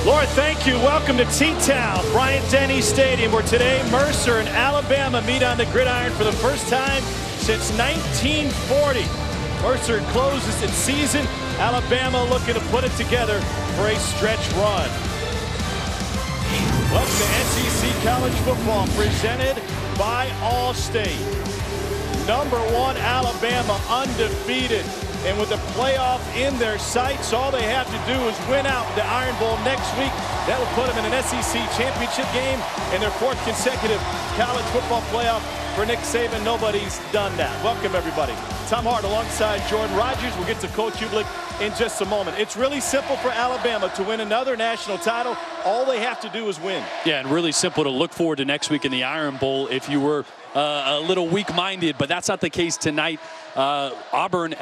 Laura, thank you. Welcome to T-Town, Bryant-Denny Stadium, where today Mercer and Alabama meet on the gridiron for the first time since 1940. Mercer closes its season. Alabama looking to put it together for a stretch run. Welcome to SEC College Football, presented by Allstate. #1 Alabama, undefeated. And with the playoff in their sights, all they have to do is win out the Iron Bowl next week. That will put them in an SEC championship game in their 4th consecutive college football playoff. For Nick Saban, nobody's done that. Welcome, everybody. Tom Hart alongside Jordan Rogers. We'll get to Coach Kublik in just a moment. It's really simple for Alabama to win another national title. All they have to do is win. Yeah, and really simple to look forward to next week in the Iron Bowl if you were a little weak-minded, but that's not the case tonight. Auburn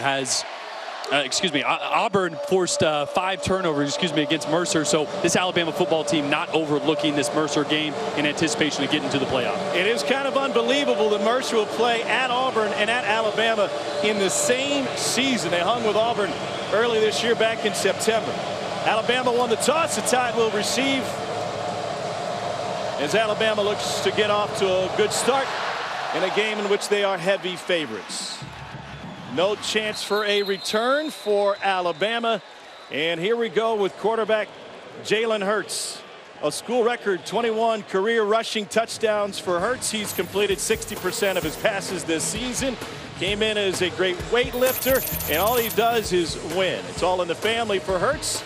forced 5 turnovers, against Mercer. So this Alabama football team not overlooking this Mercer game in anticipation of getting to the playoff. It is kind of unbelievable that Mercer will play at Auburn and at Alabama in the same season. They hung with Auburn early this year back in September. Alabama won the toss. The Tide will receive as Alabama looks to get off to a good start in a game in which they are heavy favorites. No chance for a return for Alabama. And here we go with quarterback Jalen Hurts. A school record 21 career rushing touchdowns for Hurts. He's completed 60% of his passes this season. Came in as a great weightlifter, and all he does is win. It's all in the family for Hurts.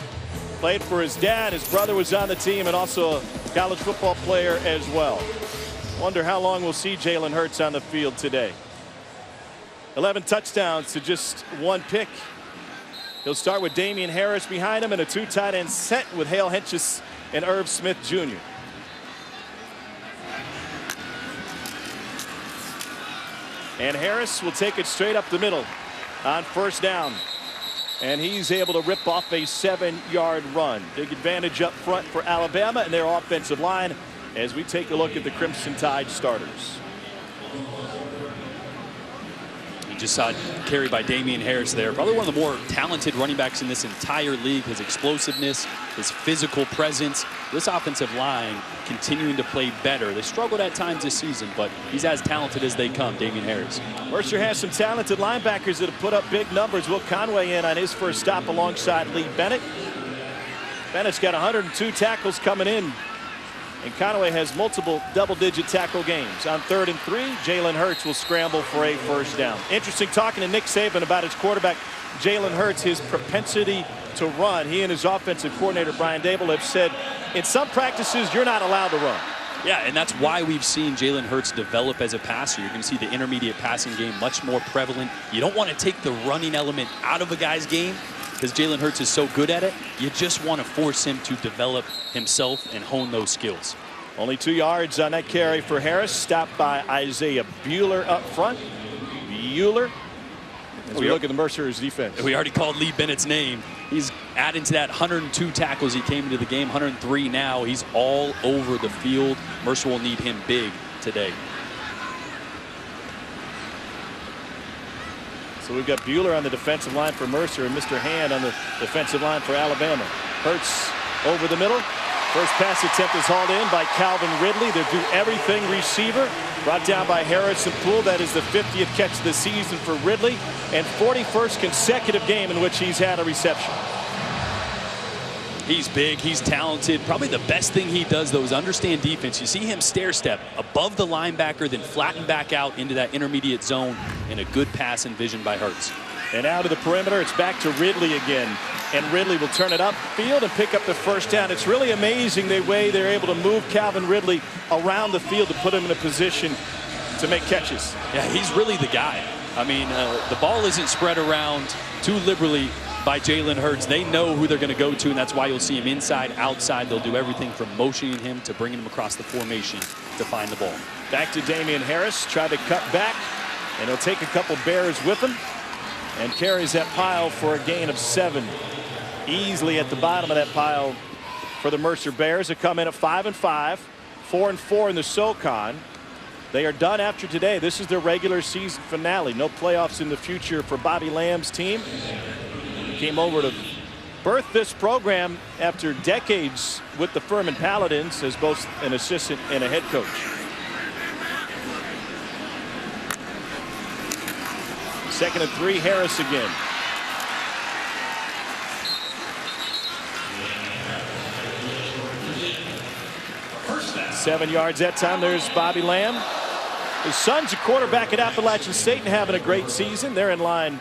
Played for his dad. His brother was on the team and also a college football player as well. Wonder how long we'll see Jalen Hurts on the field today. 11 touchdowns to just 1 pick. He'll start with Damian Harris behind him and a 2 tight end set with Hale Henches and Irv Smith Jr. And Harris will take it straight up the middle on 1st down. And he's able to rip off a 7-yard run. Big advantage up front for Alabama and their offensive line as we take a look at the Crimson Tide starters. Just saw it carried by Damian Harris there. Probably one of the more talented running backs in this entire league. His explosiveness, his physical presence. This offensive line continuing to play better. They struggled at times this season, but he's as talented as they come, Damian Harris. Mercer has some talented linebackers that have put up big numbers. Will Conway in on his first stop alongside Lee Bennett. Bennett's got 102 tackles coming in. And Conway has multiple double-digit tackle games. On 3rd and 3, Jalen Hurts will scramble for a 1st down. Interesting talking to Nick Saban about his quarterback, Jalen Hurts, his propensity to run. He and his offensive coordinator, Brian Dable, have said, in some practices, you're not allowed to run. Yeah, and that's why we've seen Jalen Hurts develop as a passer. You're going to see the intermediate passing game much more prevalent. You don't want to take the running element out of a guy's game because Jalen Hurts is so good at it. You just want to force him to develop himself and hone those skills. Only 2 yards on that carry for Harris. Stopped by Isaiah Bueller up front. Bueller. As we look at the Mercer's defense. We already called Lee Bennett's name. He's adding to that 102 tackles he came into the game. 103 now. He's all over the field. Mercer will need him big today. So we've got Bueller on the defensive line for Mercer and Mr. Hand on the defensive line for Alabama. Hurts over the middle. First pass attempt is hauled in by Calvin Ridley. They do everything receiver. Brought down by Harrison Poole. That is the 50th catch of the season for Ridley and 41st consecutive game in which he's had a reception. He's big, he's talented. Probably the best thing he does, though, is understand defense. You see him stair step above the linebacker, then flatten back out into that intermediate zone, and a good pass and vision by Hurts. And out of the perimeter, it's back to Ridley again. And Ridley will turn it upfield and pick up the 1st down. It's really amazing the way they're able to move Calvin Ridley around the field to put him in a position to make catches. Yeah, he's really the guy. I mean, the ball isn't spread around too liberally by Jalen Hurts. They know who they're going to go to, and that's why you'll see him inside, outside. They'll do everything from motioning him to bringing him across the formation to find the ball. Back to Damian Harris. Tried to cut back, and he'll take a couple Bears with him and carries that pile for a gain of 7. Easily at the bottom of that pile for the Mercer Bears. They come in at 5-5, 4-4 in the SoCon. They are done after today. This is their regular season finale. No playoffs in the future for Bobby Lamb's team. Came over to birthed this program after decades with the Furman Paladins as both an assistant and a head coach. Second and 3, Harris again. Seven yards that time. There's Bobby Lamb. His son's a quarterback at Appalachian State and having a great season. They're in line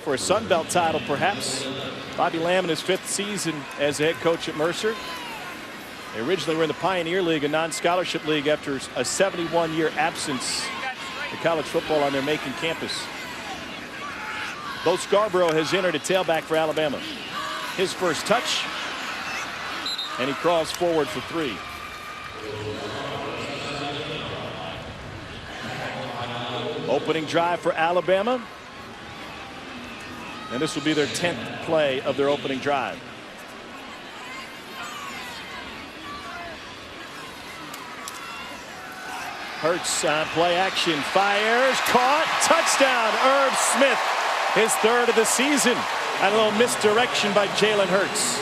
for a Sun Belt title, perhaps. Bobby Lamb in his 5th season as a head coach at Mercer. They originally were in the Pioneer League, a non-scholarship league, after a 71-year absence to college football on their Macon campus. Bo Scarborough has entered a tailback for Alabama. His first touch, and he crawls forward for 3. Opening drive for Alabama. And this will be their 10th play of their opening drive. Hurts on play action, fires, caught, touchdown, Irv Smith, his 3rd of the season. And a little misdirection by Jalen Hurts.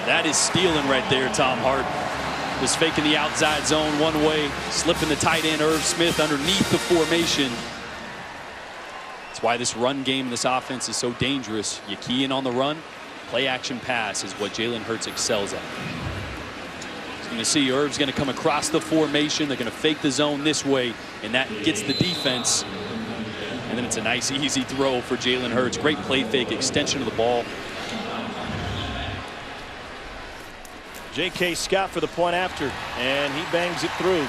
That is stealing right there, Tom Hart. Just faking the outside zone one way, slipping the tight end Irv Smith underneath the formation. That's why this run game, this offense is so dangerous. You key in on the run, play action pass is what Jalen Hurts excels at. You're going to see Irv's going to come across the formation. They're going to fake the zone this way, and that gets the defense. And then it's a nice, easy throw for Jalen Hurts. Great play fake, extension of the ball. J.K. Scott for the point after, and he bangs it through.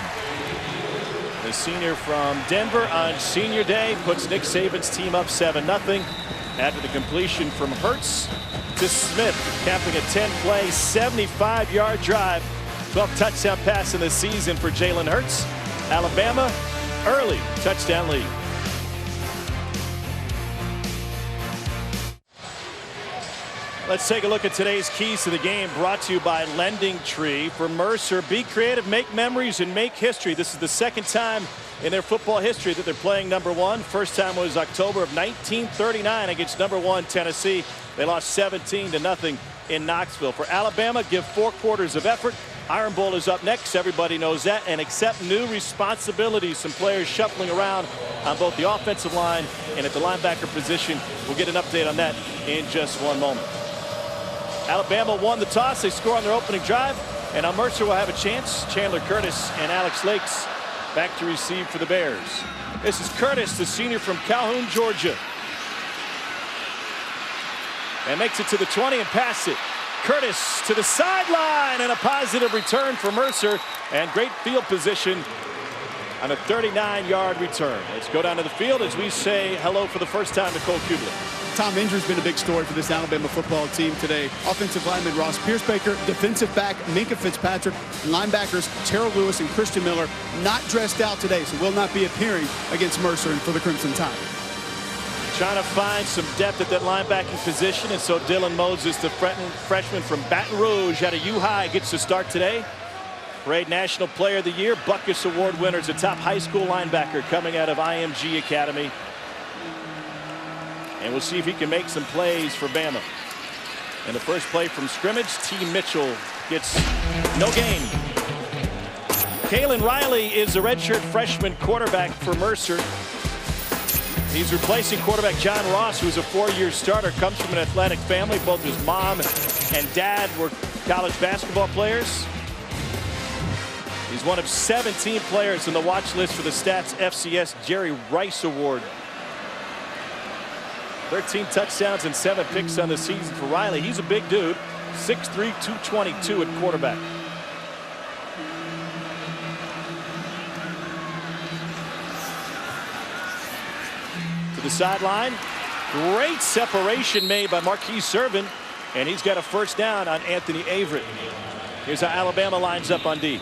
The senior from Denver on senior day puts Nick Saban's team up 7-0 after the completion from Hurts to Smith, capping a 10-play, 75-yard drive. 12th touchdown pass in the season for Jalen Hurts. Alabama, early touchdown lead. Let's take a look at today's keys to the game, brought to you by Lending Tree. For Mercer, be creative, make memories, and make history. This is the 2nd time in their football history that they're playing number 1. First time was October of 1939 against number 1 Tennessee. They lost 17-0 in Knoxville. For Alabama, give 4 quarters of effort. Iron Bowl is up next. Everybody knows that. And accept new responsibilities. Some players shuffling around on both the offensive line and at the linebacker position. We'll get an update on that in just one moment. Alabama won the toss. They score on their opening drive. And now Mercer will have a chance. Chandler Curtis and Alex Lakes back to receive for the Bears. This is Curtis, the senior from Calhoun, Georgia. And makes it to the 20 and pass it. Curtis to the sideline, and a positive return for Mercer, and great field position on a 39-yard return. Let's go down to the field as we say hello for the first time to Cole Kublik. Tom, injury's been a big story for this Alabama football team today. Offensive lineman Ross Pierce-Baker, defensive back Minka Fitzpatrick, and linebackers Terrell Lewis and Christian Miller not dressed out today, so will not be appearing against Mercer and for the Crimson Tide. Trying to find some depth at that linebacking position, and so Dylan Moses, the freshman from Baton Rouge out of U-High, gets to start today. Parade National Player of the Year, Butkus Award winner, is a top high school linebacker coming out of IMG Academy. And we'll see if he can make some plays for Bama. And the first play from scrimmage, T. Mitchell gets no gain. Kalen Riley is a redshirt freshman quarterback for Mercer. He's replacing quarterback John Ross, who's a 4-year starter, comes from an athletic family. Both his mom and dad were college basketball players. He's one of 17 players in the watch list for the Stats FCS Jerry Rice Award. 13 touchdowns and 7 picks on the season for Riley. He's a big dude, 6'3", 222 at quarterback. To the sideline. Great separation made by Marquise Servin, and he's got a first down on Anthony Averett. Here's how Alabama lines up on D.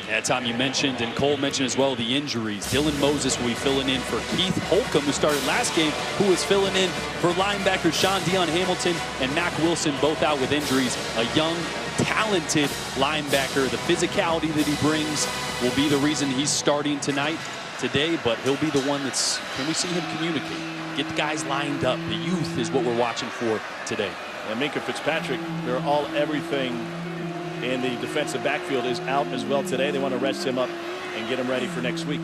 Yeah, Tom, you mentioned, and Cole mentioned as well, the injuries. Dylan Moses will be filling in for Keith Holcomb, who started last game, who was filling in for linebackers Sean Dion Hamilton and Mac Wilson, both out with injuries. A young, talented linebacker. The physicality that he brings will be the reason he's starting today, but he'll be the one that's, can we see him communicate? Get the guys lined up. The youth is what we're watching for today. And Minkah Fitzpatrick, they're all everything in the defensive backfield is out as well today. They want to rest him up and get him ready for next week.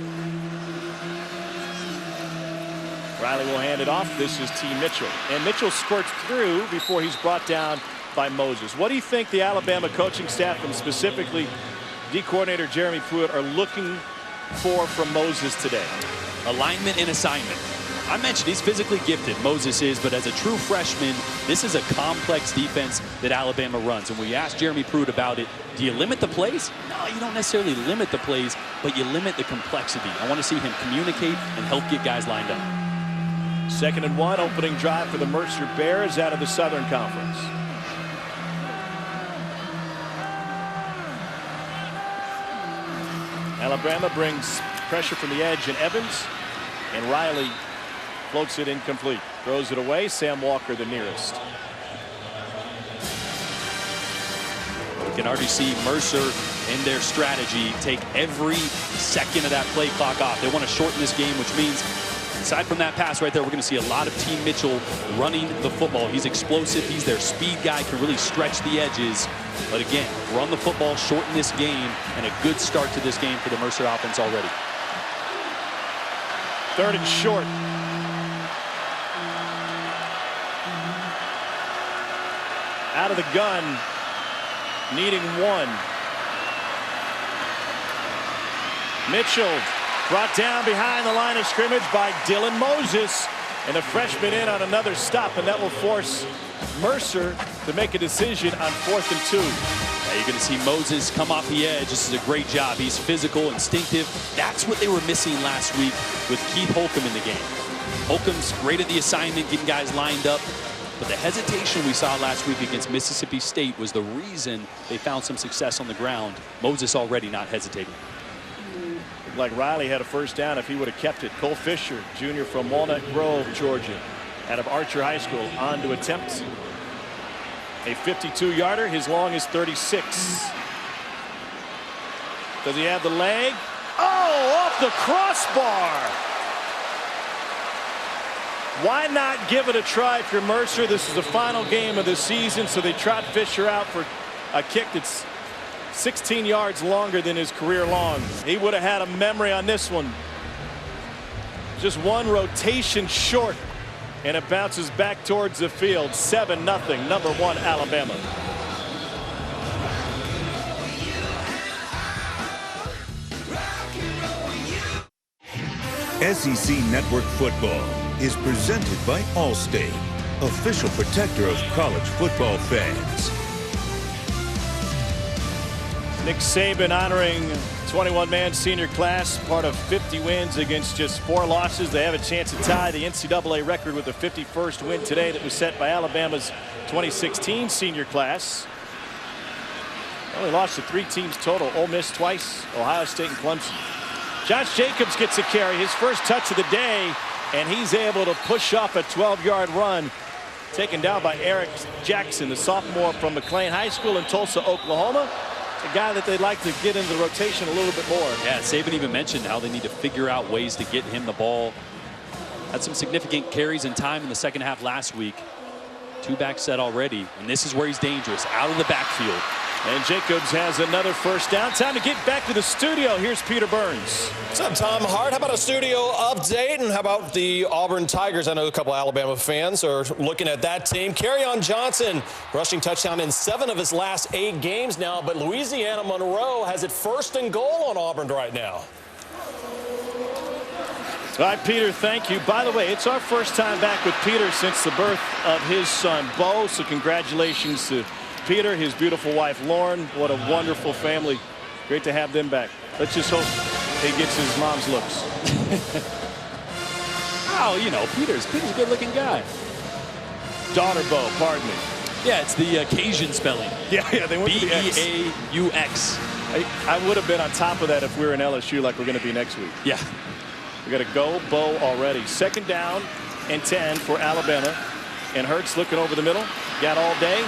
Riley will hand it off. This is T. Mitchell. And Mitchell squirts through before he's brought down by Moses. What do you think the Alabama coaching staff and specifically D coordinator Jeremy Pruitt are looking for from Moses today? Alignment and assignment. I mentioned he's physically gifted, Moses is, but as a true freshman, this is a complex defense that Alabama runs. And we asked Jeremy Pruitt about it. Do you limit the plays? No, you don't necessarily limit the plays, but you limit the complexity. I want to see him communicate and help get guys lined up. 2nd and 1, opening drive for the Mercer Bears out of the Southern Conference. Alabama brings pressure from the edge, and Evans and Riley floats it incomplete. Throws it away. Sam Walker the nearest. You can already see Mercer in their strategy take every second of that play clock off. They want to shorten this game, which means aside from that pass right there, we're going to see a lot of T. Mitchell running the football. He's explosive. He's their speed guy, can really stretch the edges. But again, run the football, shorten this game, and a good start to this game for the Mercer offense already. 3rd and short. Out of the gun, needing 1. Mitchell brought down behind the line of scrimmage by Dylan Moses, and the freshman in on another stop, and that will force Mercer to make a decision on 4th and 2. Yeah, you're going to see Moses come off the edge. This is a great job. He's physical, instinctive. That's what they were missing last week with Keith Holcomb in the game. Holcomb's great at the assignment, getting guys lined up. But the hesitation we saw last week against Mississippi State was the reason they found some success on the ground. Moses already not hesitating. Looked like Riley had a first down if he would have kept it. Cole Fisher, junior from Walnut Grove, Georgia, out of Archer High School, on to attempt a 52-yarder. His long is 36. Does he have the leg? Oh, off the crossbar. Why not give it a try for Mercer? This is the final game of the season, so they trot Fisher out for a kick that's 16 yards longer than his career long. He would have had a memory on this one. Just one rotation short, and it bounces back towards the field. 7-0, number 1 Alabama. SEC Network Football is presented by Allstate, official protector of college football fans. Nick Saban honoring 21-man senior class, part of 50 wins against just 4 losses. They have a chance to tie the NCAA record with the 51st win today that was set by Alabama's 2016 senior class. Only lost to 3 teams total. Ole Miss twice, Ohio State and Clemson. Josh Jacobs gets a carry, his first touch of the day, and he's able to push off a 12-yard run. Taken down by Eric Jackson, the sophomore from McLean High School in Tulsa, Oklahoma. A guy that they'd like to get into the rotation a little bit more. Yeah, Saban even mentioned how they need to figure out ways to get him the ball. Had some significant carries and time in the second half last week. 2-back set already, and this is where he's dangerous, out of the backfield. And Jacobs has another first down. Time to get back to the studio. Here's Peter Burns. What's up, Tom Hart? How about a studio update? And how about the Auburn Tigers? I know a couple Alabama fans are looking at that team. Kerryon Johnson rushing touchdown in 7 of his last 8 games now. But Louisiana Monroe has it 1st and goal on Auburn right now. All right, Peter, thank you. By the way, it's our first time back with Peter since the birth of his son, Bo. So congratulations to Peter, his beautiful wife, Lauren. What a wonderful family. Great to have them back. Let's just hope he gets his mom's looks. Oh, you know, Peter's a good-looking guy. Daughter Bo, pardon me. Yeah, it's the Cajun spelling. Yeah, they went to the X. B-E-A-U-X. I would have been on top of that if we were in LSU like we're going to be next week. Yeah. We got a go Bo already. 2nd down and 10 for Alabama. And Hurts looking over the middle. Got all day.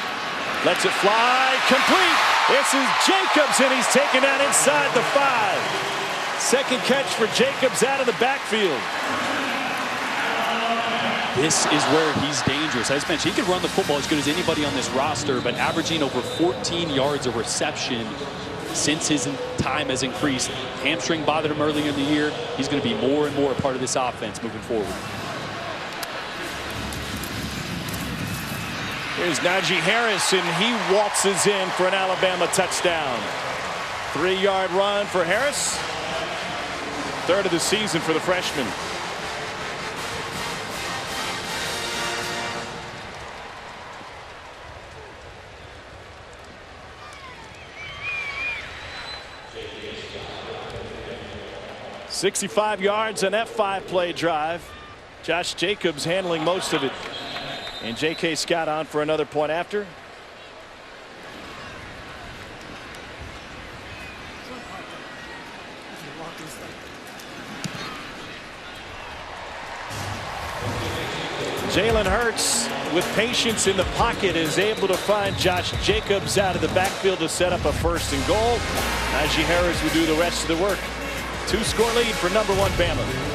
Lets it fly. Complete. This is Jacobs, and he's taken that inside the 5. Second catch for Jacobs out of the backfield. This is where he's dangerous. As mentioned, he could run the football as good as anybody on this roster, but averaging over 14 yards of reception since his time has increased. Hamstring bothered him earlier in the year. He's going to be more and more a part of this offense moving forward. Here's Najee Harris, and he waltzes in for an Alabama touchdown. 3-yard run for Harris. Third of the season for the freshman. .65 yards on that 5-play drive. Josh Jacobs handling most of it. And J.K. Scott on for another point after. Jalen Hurts, with patience in the pocket, is able to find Josh Jacobs out of the backfield to set up a 1st and goal. Najee Harris will do the rest of the work. 2-score lead for number 1 Bama.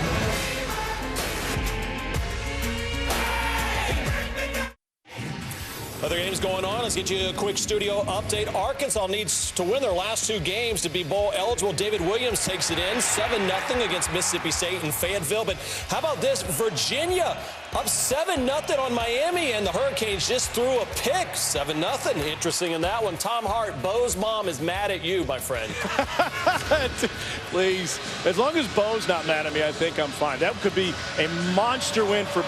Other games going on. Let's get you a quick studio update. Arkansas needs to win their last 2 games to be bowl eligible. David Williams takes it in 7-0 against Mississippi State in Fayetteville. But how about this? Virginia up 7-0 on Miami, and the Hurricanes just threw a pick. 7-0. Interesting in that one. Tom Hart, Bo's mom is mad at you, my friend. Please. As long as Bo's not mad at me, I think I'm fine. That could be a monster win for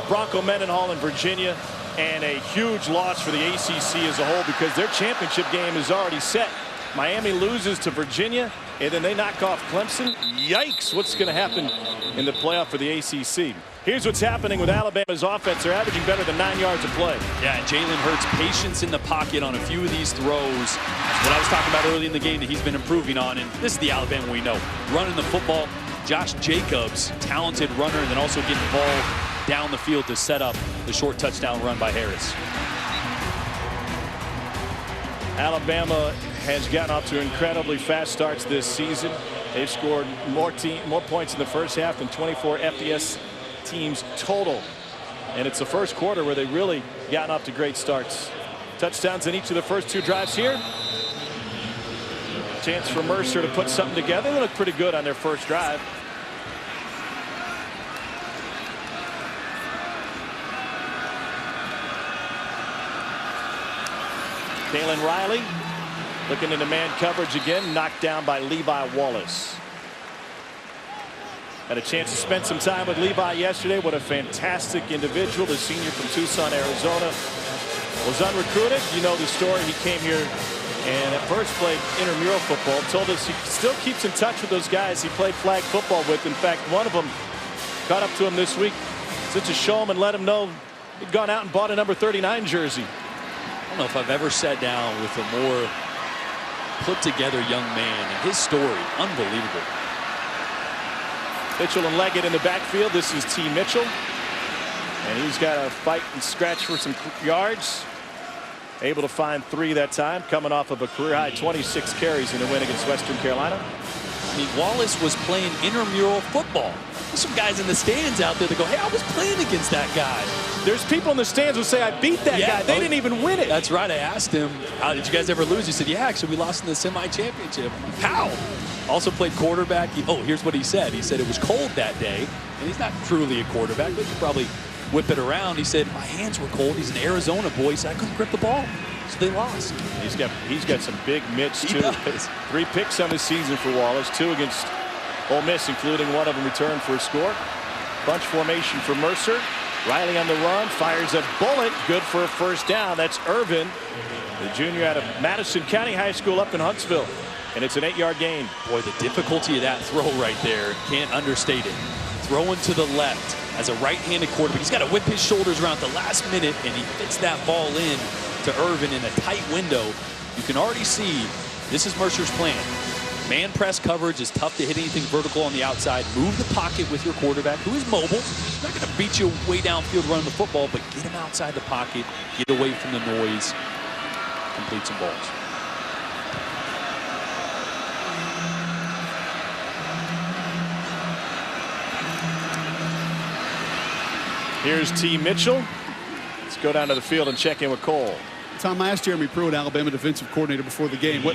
Bronco Mendenhall in Virginia, and a huge loss for the ACC as a whole because their championship game is already set. Miami loses to Virginia, and then they knock off Clemson. Yikes, what's going to happen in the playoff for the ACC? Here's what's happening with Alabama's offense. They're averaging better than 9 yards a play. Yeah, Jalen Hurts' patience in the pocket on a few of these throws. What I was talking about early in the game that he's been improving on, and this is the Alabama we know. Running the football. Josh Jacobs, talented runner, and then also getting the ball down the field to set up the short touchdown run by Harris. Alabama has gotten off to incredibly fast starts this season. They've scored more points in the first half than 24 FBS teams total. And it's the first quarter where they really gotten off to great starts. Touchdowns in each of the first 2 drives here. Chance for Mercer to put something together. They look pretty good on their first drive. Kalen Riley looking into man coverage again, knocked down by Levi Wallace. Had a chance to spend some time with Levi yesterday. What a fantastic individual. The senior from Tucson, Arizona, was unrecruited. You know the story. He came here and at first played intramural football. Told us he still keeps in touch with those guys he played flag football with. In fact, one of them caught up to him this week just to show him and let him know he'd gone out and bought a number 39 jersey. I don't know if I've ever sat down with a more put-together young man. And his story, unbelievable. Mitchell and Leggett in the backfield. This is T. Mitchell. And he's got to fight and scratch for some yards. Able to find 3 that time, coming off of a career-high 26 carries in the win against Western Carolina. I mean, Wallace was playing intramural football. There's some guys in the stands out there that go, hey, I was playing against that guy. There's people in the stands who say, I beat that guy. They didn't even win it. That's right. I asked him, did you guys ever lose? He said, yeah, actually, we lost in the semi-championship. How? Also played quarterback. Here's what he said. He said it was cold that day, and he's not truly a quarterback, but he could probably whip it around. He said, my hands were cold. He's an Arizona boy, so I couldn't grip the ball. So they lost. He's got some big mitts, too. He does. 3 picks on the season for Wallace, 2 against Ole Miss, including one of them returned for a score. Bunch formation for Mercer. Riley on the run, fires a bullet, good for a first down. That's Irvin, the junior out of Madison County High School up in Huntsville. And it's an 8-yard gain. Boy, the difficulty of that throw right there, can't understate it. Throwing to the left as a right-handed quarterback. He's got to whip his shoulders around at the last minute, and he fits that ball in to Irvin in a tight window. You can already see this is Mercer's plan. Man press coverage is tough to hit anything vertical on the outside. Move the pocket with your quarterback, who is mobile. He's not going to beat you way downfield running the football, but get him outside the pocket, get away from the noise, complete some balls. Here's T. Mitchell. Let's go down to the field and check in with Cole. Tom, I asked Jeremy Pruitt, Alabama defensive coordinator, before the game, what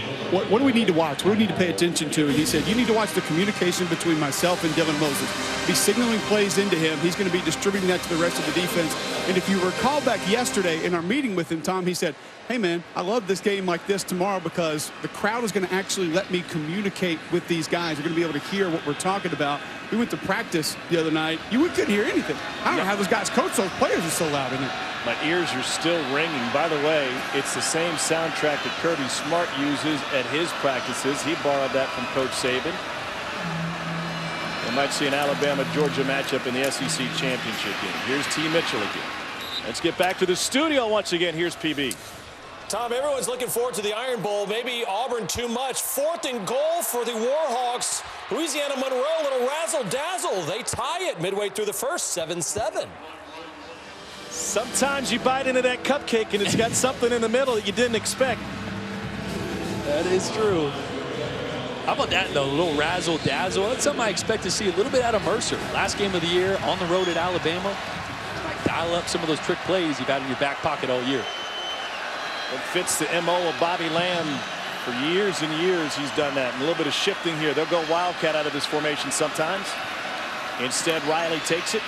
do we need to watch? What do we need to pay attention to? And he said, you need to watch the communication between myself and Dylan Moses. He's signaling plays into him. He's going to be distributing that to the rest of the defense. And if you recall back yesterday in our meeting with him, Tom, he said, hey, man, I love this game like this tomorrow because the crowd is going to actually let me communicate with these guys. They're going to be able to hear what we're talking about. We went to practice the other night. You couldn't hear anything. I don't know how those guys coach those players are so loud in there. My ears are still ringing. By the way, it's the same soundtrack that Kirby Smart uses at his practices. He borrowed that from Coach Saban. We might see an Alabama-Georgia matchup in the SEC championship game. Here's T. Mitchell again. Let's get back to the studio once again. Here's PB. Tom, everyone's looking forward to the Iron Bowl. Maybe Auburn too much. 4th and goal for the Warhawks. Louisiana Monroe, a little razzle-dazzle. They tie it midway through the first, 7-7. Sometimes you bite into that cupcake and it's got something in the middle that you didn't expect. That is true. How about that, though? A little razzle-dazzle. That's something I expect to see a little bit out of Mercer. Last game of the year on the road at Alabama. Dial up some of those trick plays you've had in your back pocket all year. It fits the MO of Bobby Lamb. For years and years he's done that. And a little bit of shifting here. They'll go Wildcat out of this formation sometimes. Instead, Riley takes it.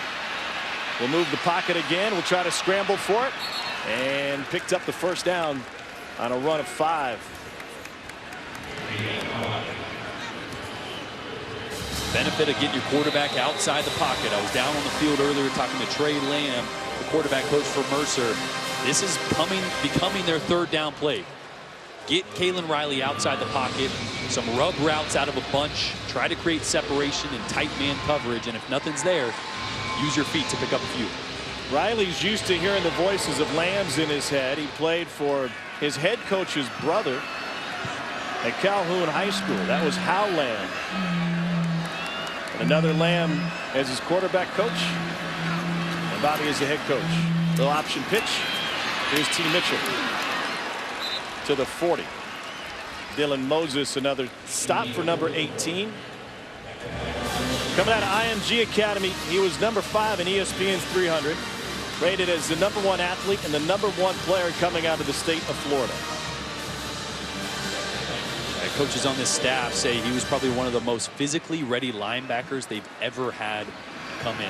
We'll move the pocket again. We'll try to scramble for it. And picked up the first down on a run of 5. Benefit of getting your quarterback outside the pocket. I was down on the field earlier talking to Trey Lamb, the quarterback coach for Mercer. This is becoming their 3rd down play. Get Kalen Riley outside the pocket, some rub routes out of a bunch, try to create separation and tight man coverage, and if nothing's there, use your feet to pick up a few. Riley's used to hearing the voices of Lambs in his head. He played for his head coach's brother at Calhoun High School. That was Hal Lamb. And another Lamb as his quarterback coach. And Bobby is the head coach. Little option pitch. Here's T. Mitchell to the 40. Dylan Moses, another stop for number 18. Coming out of IMG Academy, he was number 5 in ESPN's 300. Rated as the number 1 athlete and the number 1 player coming out of the state of Florida. Coaches on this staff say he was probably one of the most physically ready linebackers they've ever had come in.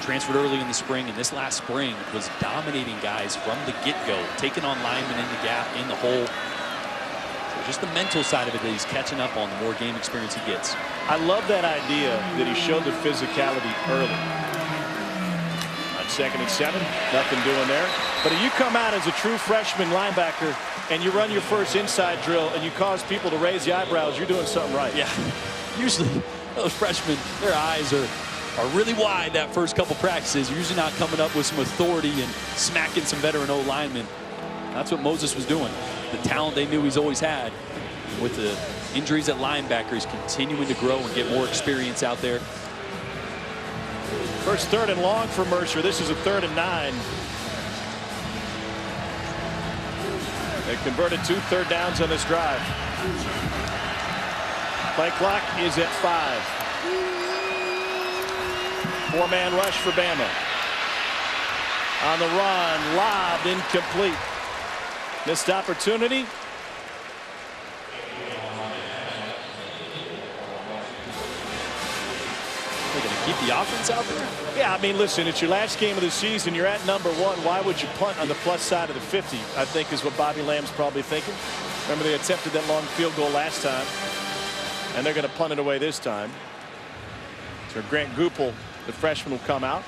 Transferred early in the spring, and this last spring was dominating guys from the get-go, taking on linemen in the gap, in the hole. So just the mental side of it that he's catching up on the more game experience he gets. I love that idea that he showed the physicality early. On 2nd and 7, nothing doing there. But if you come out as a true freshman linebacker and you run your first inside drill and you cause people to raise the eyebrows, you're doing something right. Yeah, usually those freshmen, their eyes are really wide that first couple practices. You're usually not coming up with some authority and smacking some veteran O linemen. That's what Moses was doing. The talent they knew he's always had. With the injuries at linebacker, he's continuing to grow and get more experience out there. First 3rd and long for Mercer. This is a 3rd and 9. They converted 2 third downs on this drive. Play clock is at 5. 4-man rush for Bama. On the run, lobbed, incomplete. Missed opportunity. They're going to keep the offense out there? Yeah, I mean, listen, it's your last game of the season. You're at number 1. Why would you punt on the plus side of the 50? I think is what Bobby Lamb's probably thinking. Remember, they attempted that long field goal last time, and they're going to punt it away this time. So Grant Goupel, the freshman, will come out.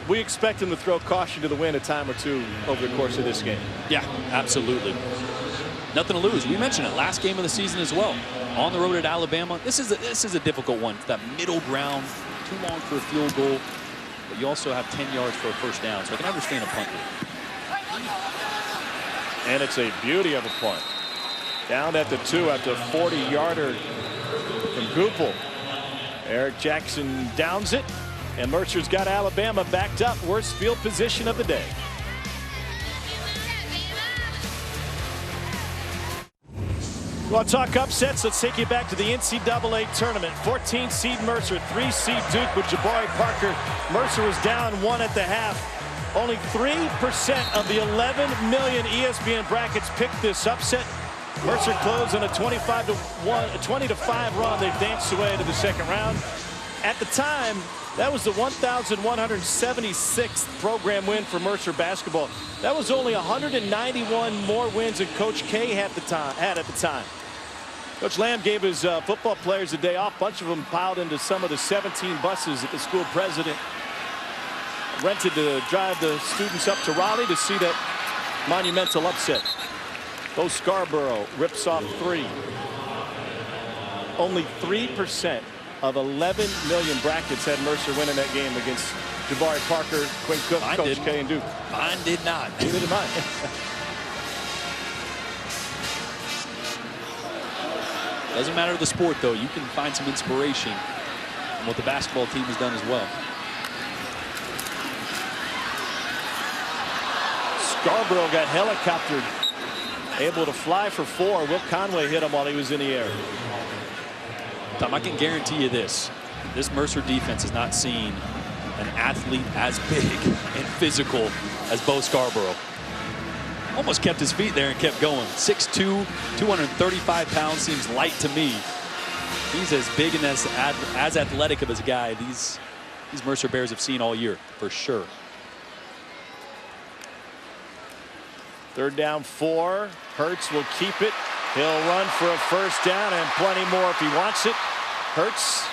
We expect him to throw caution to the wind a time or two over the course of this game. Yeah, absolutely. Nothing to lose. We mentioned it last game of the season as well. On the road at Alabama. This is a difficult one. That middle ground, too long for a field goal, but you also have 10 yards for a first down. So I can understand a punt here. And it's a beauty of a punt. Down at the 2 after a 40-yarder from Goupel. Eric Jackson downs it, and Mercer's got Alabama backed up. Worst field position of the day. Well, talk upsets. Let's take you back to the NCAA tournament. 14 seed Mercer, 3 seed Duke with Jabari Parker. Mercer was down 1 at the half. Only 3% of the 11 million ESPN brackets picked this upset. Mercer closed on a 20-5 run. They danced away to the second round. At the time, that was the 1,176th program win for Mercer basketball. That was only 191 more wins than Coach K had at the time. Coach Lamb gave his football players a day off. A bunch of them piled into some of the 17 buses that the school president rented to drive the students up to Raleigh to see that monumental upset. Bo Scarborough rips off 3. Only 3% of 11 million brackets had Mercer winning that game against Jabari Parker, Quinn Cook, Coach K, and Duke. Mine did not. Neither did mine. Doesn't matter the sport, though. You can find some inspiration in what the basketball team has done as well. Scarborough got helicoptered, able to fly for 4. Will Conway hit him while he was in the air. Tom, I can guarantee you this. This Mercer defense has not seen an athlete as big and physical as Bo Scarborough. Almost kept his feet there and kept going. 6'2", 235 pounds seems light to me. He's as big and as athletic of a guy these Mercer Bears have seen all year, for sure. 3rd down 4. Hurts will keep it. He'll run for a first down and plenty more if he wants it. Hurts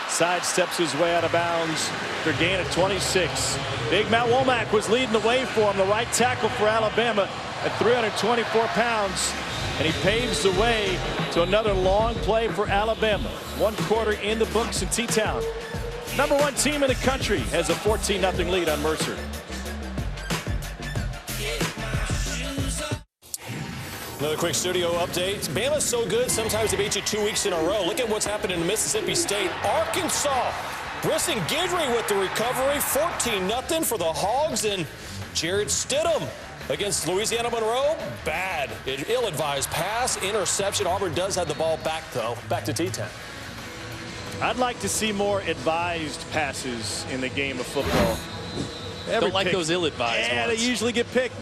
sidesteps his way out of bounds for a gain of 26. Big Matt Womack was leading the way for him, the right tackle for Alabama at 324 pounds. And he paves the way to another long play for Alabama. 1 quarter in the books in T-Town. #1 team in the country has a 14-0 lead on Mercer. Another quick studio update. Bama's so good, sometimes they beat you 2 weeks in a row. Look at what's happened in Mississippi State. Arkansas, Brisson Guidry with the recovery. 14-0 for the Hogs. And Jared Stidham against Louisiana Monroe. Bad. Ill-advised pass, interception. Auburn does have the ball back, though. Back to T-Town. I'd like to see more advised passes in the game of football. Don't like those ill-advised ones. They usually get picked.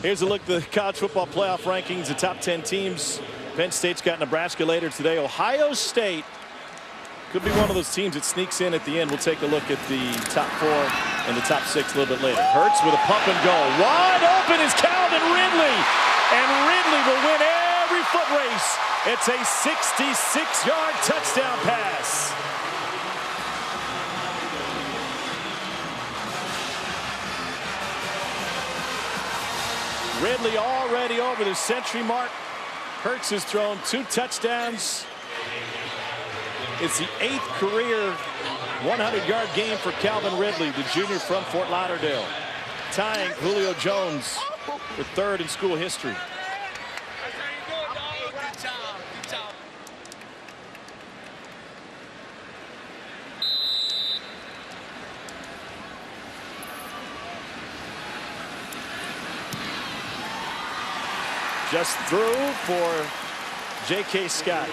Here's a look at the college football playoff rankings, the top 10 teams. Penn State's got Nebraska later today. Ohio State could be one of those teams that sneaks in at the end. We'll take a look at the top 4 and the top 6 a little bit later. Hurts with a pump and go. Wide open is Calvin Ridley. And Ridley will win every foot race. It's a 66-yard touchdown pass. Ridley already over the century mark. Hurts has thrown 2 touchdowns. It's the 8th career 100-yard game for Calvin Ridley, the junior from Fort Lauderdale, tying Julio Jones for 3rd in school history. Just through for J.K. Scott.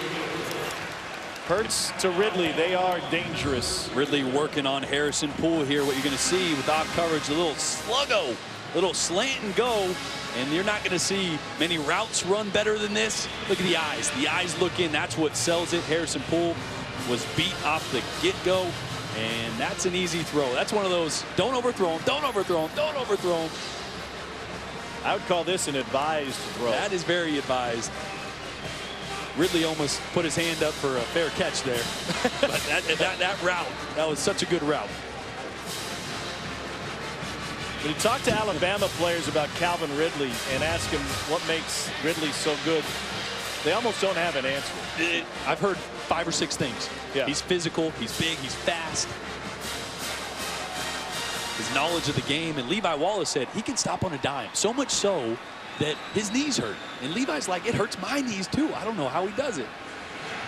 Hurts to Ridley. They are dangerous. Ridley working on Harrison Poole here. What you're going to see without coverage, a little sluggo, little slant and go. And you're not going to see many routes run better than this. Look at the eyes. The eyes look in. That's what sells it. Harrison Poole was beat off the get-go. And that's an easy throw. That's one of those, don't overthrow him, don't overthrow him, don't overthrow him. I would call this an advised throw. That is very advised. Ridley almost put his hand up for a fair catch there. But that route, that was such a good route. When you talk to Alabama players about Calvin Ridley and ask him what makes Ridley so good, they almost don't have an answer. I've heard 5 or 6 things. Yeah. He's physical, he's big, he's fast. His knowledge of the game, and Levi Wallace said he can stop on a dime. So much so that his knees hurt. And Levi's like, it hurts my knees too. I don't know how he does it.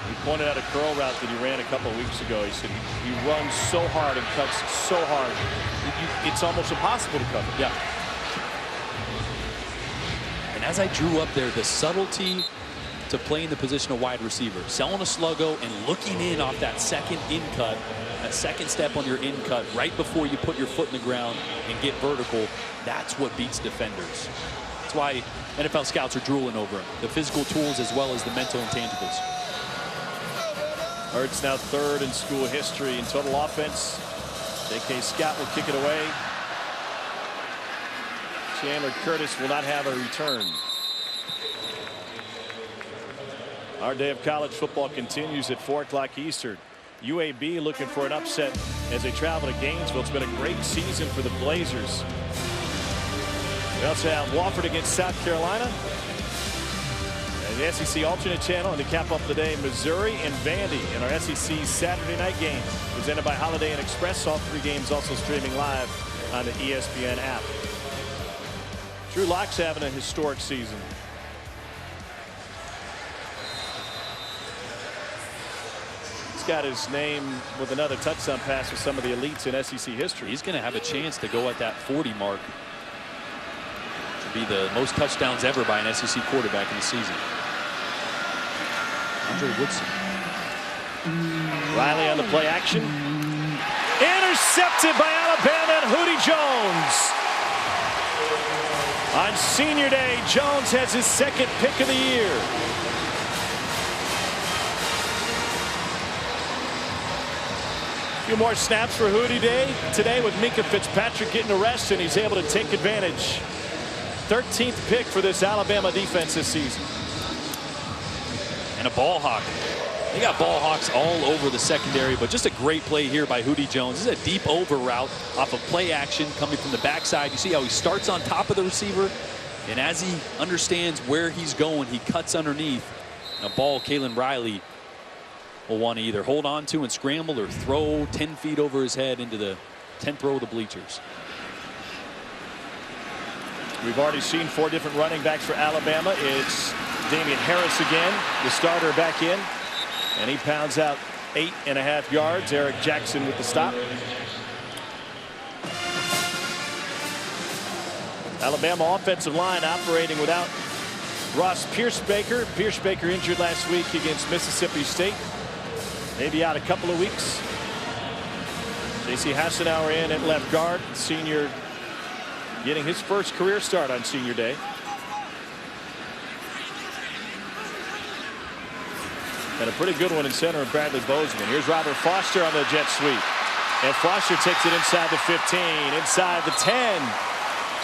He pointed out a curl route that he ran a couple of weeks ago. He said he runs so hard and cuts so hard, it's almost impossible to cover. Yeah. And as I drew up there, the subtlety to playing the position of wide receiver. Selling a sluggo and looking in off that second in cut, that second step on your in cut right before you put your foot in the ground and get vertical. That's what beats defenders. That's why NFL scouts are drooling over him. The physical tools as well as the mental intangibles. Hurts now third in school history in total offense. J.K. Scott will kick it away. Chandler Curtis will not have a return. Our day of college football continues at 4 o'clock Eastern. UAB looking for an upset as they travel to Gainesville. It's been a great season for the Blazers. We also have Wofford against South Carolina. And the SEC alternate channel, and to cap off the day, Missouri and Vandy in our SEC Saturday night game. Presented by Holiday Inn Express. All 3 games also streaming live on the ESPN app. Drew Lock's having a historic season. He's got his name with another touchdown pass with some of the elites in SEC history. He's going to have a chance to go at that 40 mark. To be the most touchdowns ever by an SEC quarterback in the season. Andre Woodson. Riley on the play action. Intercepted by Alabama and Hootie Jones. On senior day, Jones has his 2nd pick of the year. A few more snaps for Hootie Day today with Minkah Fitzpatrick getting a rest, and he's able to take advantage. 13th pick for this Alabama defense this season. And a ball hawk. They got ball hawks all over the secondary, but just a great play here by Hootie Jones. This is a deep over route off of play action coming from the backside. You see how he starts on top of the receiver, and as he understands where he's going, he cuts underneath. A ball Kalen Riley will want to either hold on to and scramble or throw 10 feet over his head into the 10th row of the bleachers. We've already seen 4 different running backs for Alabama. It's Damian Harris again, the starter, back in. And he pounds out 8.5 yards. Eric Jackson with the stop. Alabama offensive line operating without Ross Piercebaker. Piercebaker injured last week against Mississippi State. Maybe out a couple of weeks. J.C. Hassenauer in at left guard. Senior getting his first career start on senior day. And a pretty good one in center of Bradley Bozeman. Here's Robert Foster on the jet sweep. And Foster takes it inside the 15, inside the 10.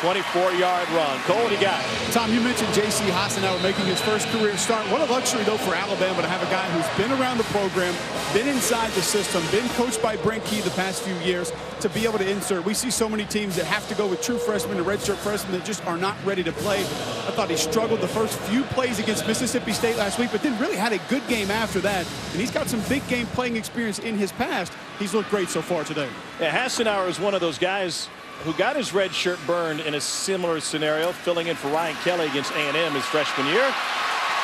24-yard run. Cole, what do you got? Tom, you mentioned J.C. Hassenauer making his first career start. What a luxury, though, for Alabama to have a guy who's been around the program, been inside the system, been coached by Brent Key the past few years, to be able to insert. We see so many teams that have to go with true freshmen and redshirt freshmen that just are not ready to play. I thought he struggled the first few plays against Mississippi State last week, but then really had a good game after that. And he's got some big game playing experience in his past. He's looked great so far today. Yeah, Hassenauer is one of those guys who got his red shirt burned in a similar scenario, filling in for Ryan Kelly against A&M his freshman year.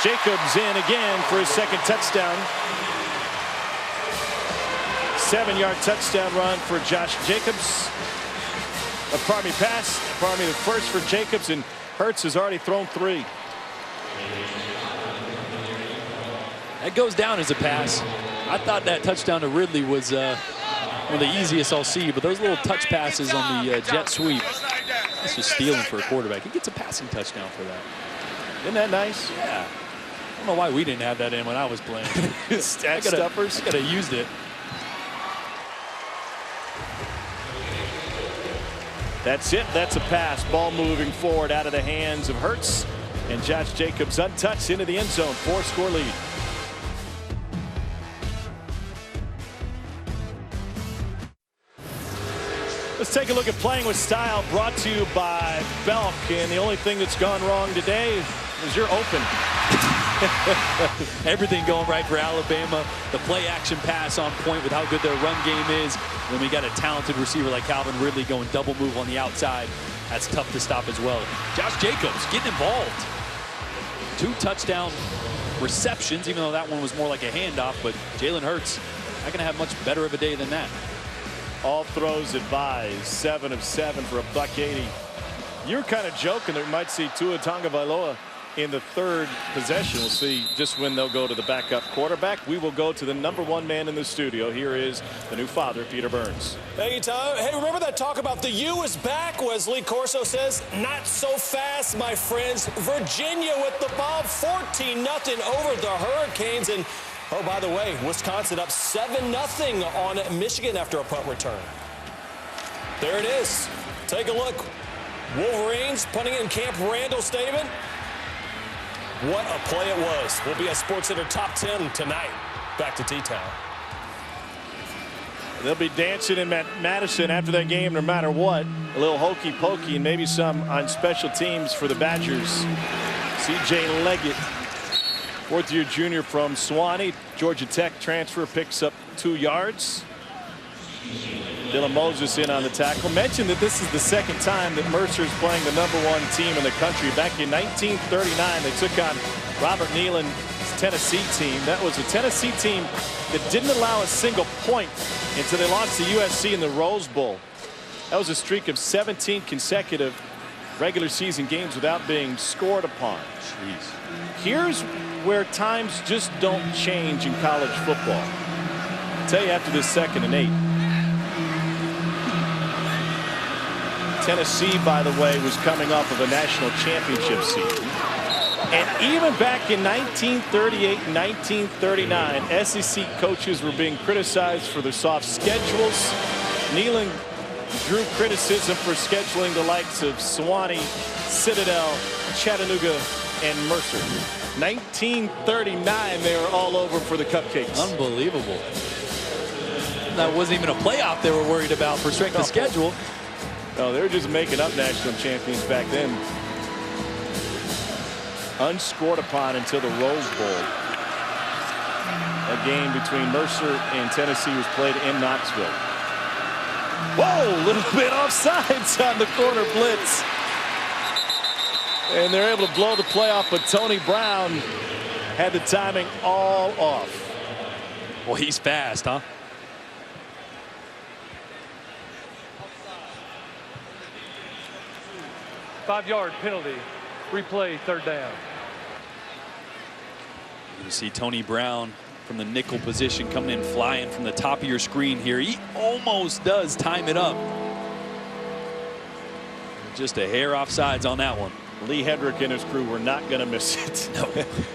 Jacobs in again for his 2nd touchdown. 7-yard touchdown run for Josh Jacobs. The first for Jacobs, and Hurts has already thrown 3. That goes down as a pass. I thought that touchdown to Ridley was one of the easiest I'll see, but those little touch passes on the jet sweep, that's just stealing for a quarterback. He gets a passing touchdown for that. Isn't that nice? Yeah. I don't know why we didn't have that in when I was playing. Stat stuffers. I could have used it. That's it. That's a pass. Ball moving forward out of the hands of Hurts. And Josh Jacobs untouched into the end zone. 4-score lead. Let's take a look at Playing with Style, brought to you by Belk. And the only thing that's gone wrong today is you're open. Everything going right for Alabama. The play action pass on point with how good their run game is. When we got a talented receiver like Calvin Ridley going double move on the outside, that's tough to stop as well. Josh Jacobs getting involved. 2 touchdown receptions, even though that one was more like a handoff. But Jalen Hurts not going to have much better of a day than that. All throws advised. 7 of 7 for $180. You were kind of joking that we might see Tua Tagovailoa in the third possession. We'll see just when they'll go to the backup quarterback. We will go to the #1 man in the studio. Here is the new father, Peter Burns. Thank you, Tom. Hey, remember that talk about the U is back? Wesley Corso says, not so fast, my friends. Virginia with the ball, 14-0 over the Hurricanes. And, oh, by the way, Wisconsin up 7-0 on Michigan after a punt return. There it is. Take a look. Wolverines punting it in Camp Randall Stadium. What a play it was. We'll be at SportsCenter Top 10 tonight. Back to T-Town. They'll be dancing in Madison after that game no matter what. A little hokey pokey and maybe some on special teams for the Badgers. C.J. Leggett, fourth-year junior from Sewanee. Georgia Tech transfer, picks up 2 yards. Dylan Moses in on the tackle. Mentioned that this is the second time that Mercer is playing the #1 team in the country. Back in 1939, they took on Robert Neyland's Tennessee team. That was a Tennessee team that didn't allow a single point until they lost to USC in the Rose Bowl. That was a streak of 17 consecutive regular season games without being scored upon. Jeez. Here's where times just don't change in college football. I'll tell you after this 2nd and 8. Tennessee, by the way, was coming off of a national championship season. And even back in 1938 and 1939, SEC coaches were being criticized for their soft schedules. Neyland drew criticism for scheduling the likes of Sewanee, Citadel, Chattanooga, and Mercer. 1939, they were all over for the Cupcakes. Unbelievable. That wasn't even a playoff they were worried about for strength of schedule. No, they were just making up national champions back then. Unscored upon until the Rose Bowl. A game between Mercer and Tennessee was played in Knoxville. Whoa, a little bit offsides on the corner blitz. And they're able to blow the play off, but Tony Brown had the timing all off. Well, he's fast, huh? Five-yard penalty. Replay, 3rd down. You see Tony Brown from the nickel position coming in flying from the top of your screen here. He almost does time it up. Just a hair offsides on that one. Lee Hedrick and his crew were not going to miss it. No.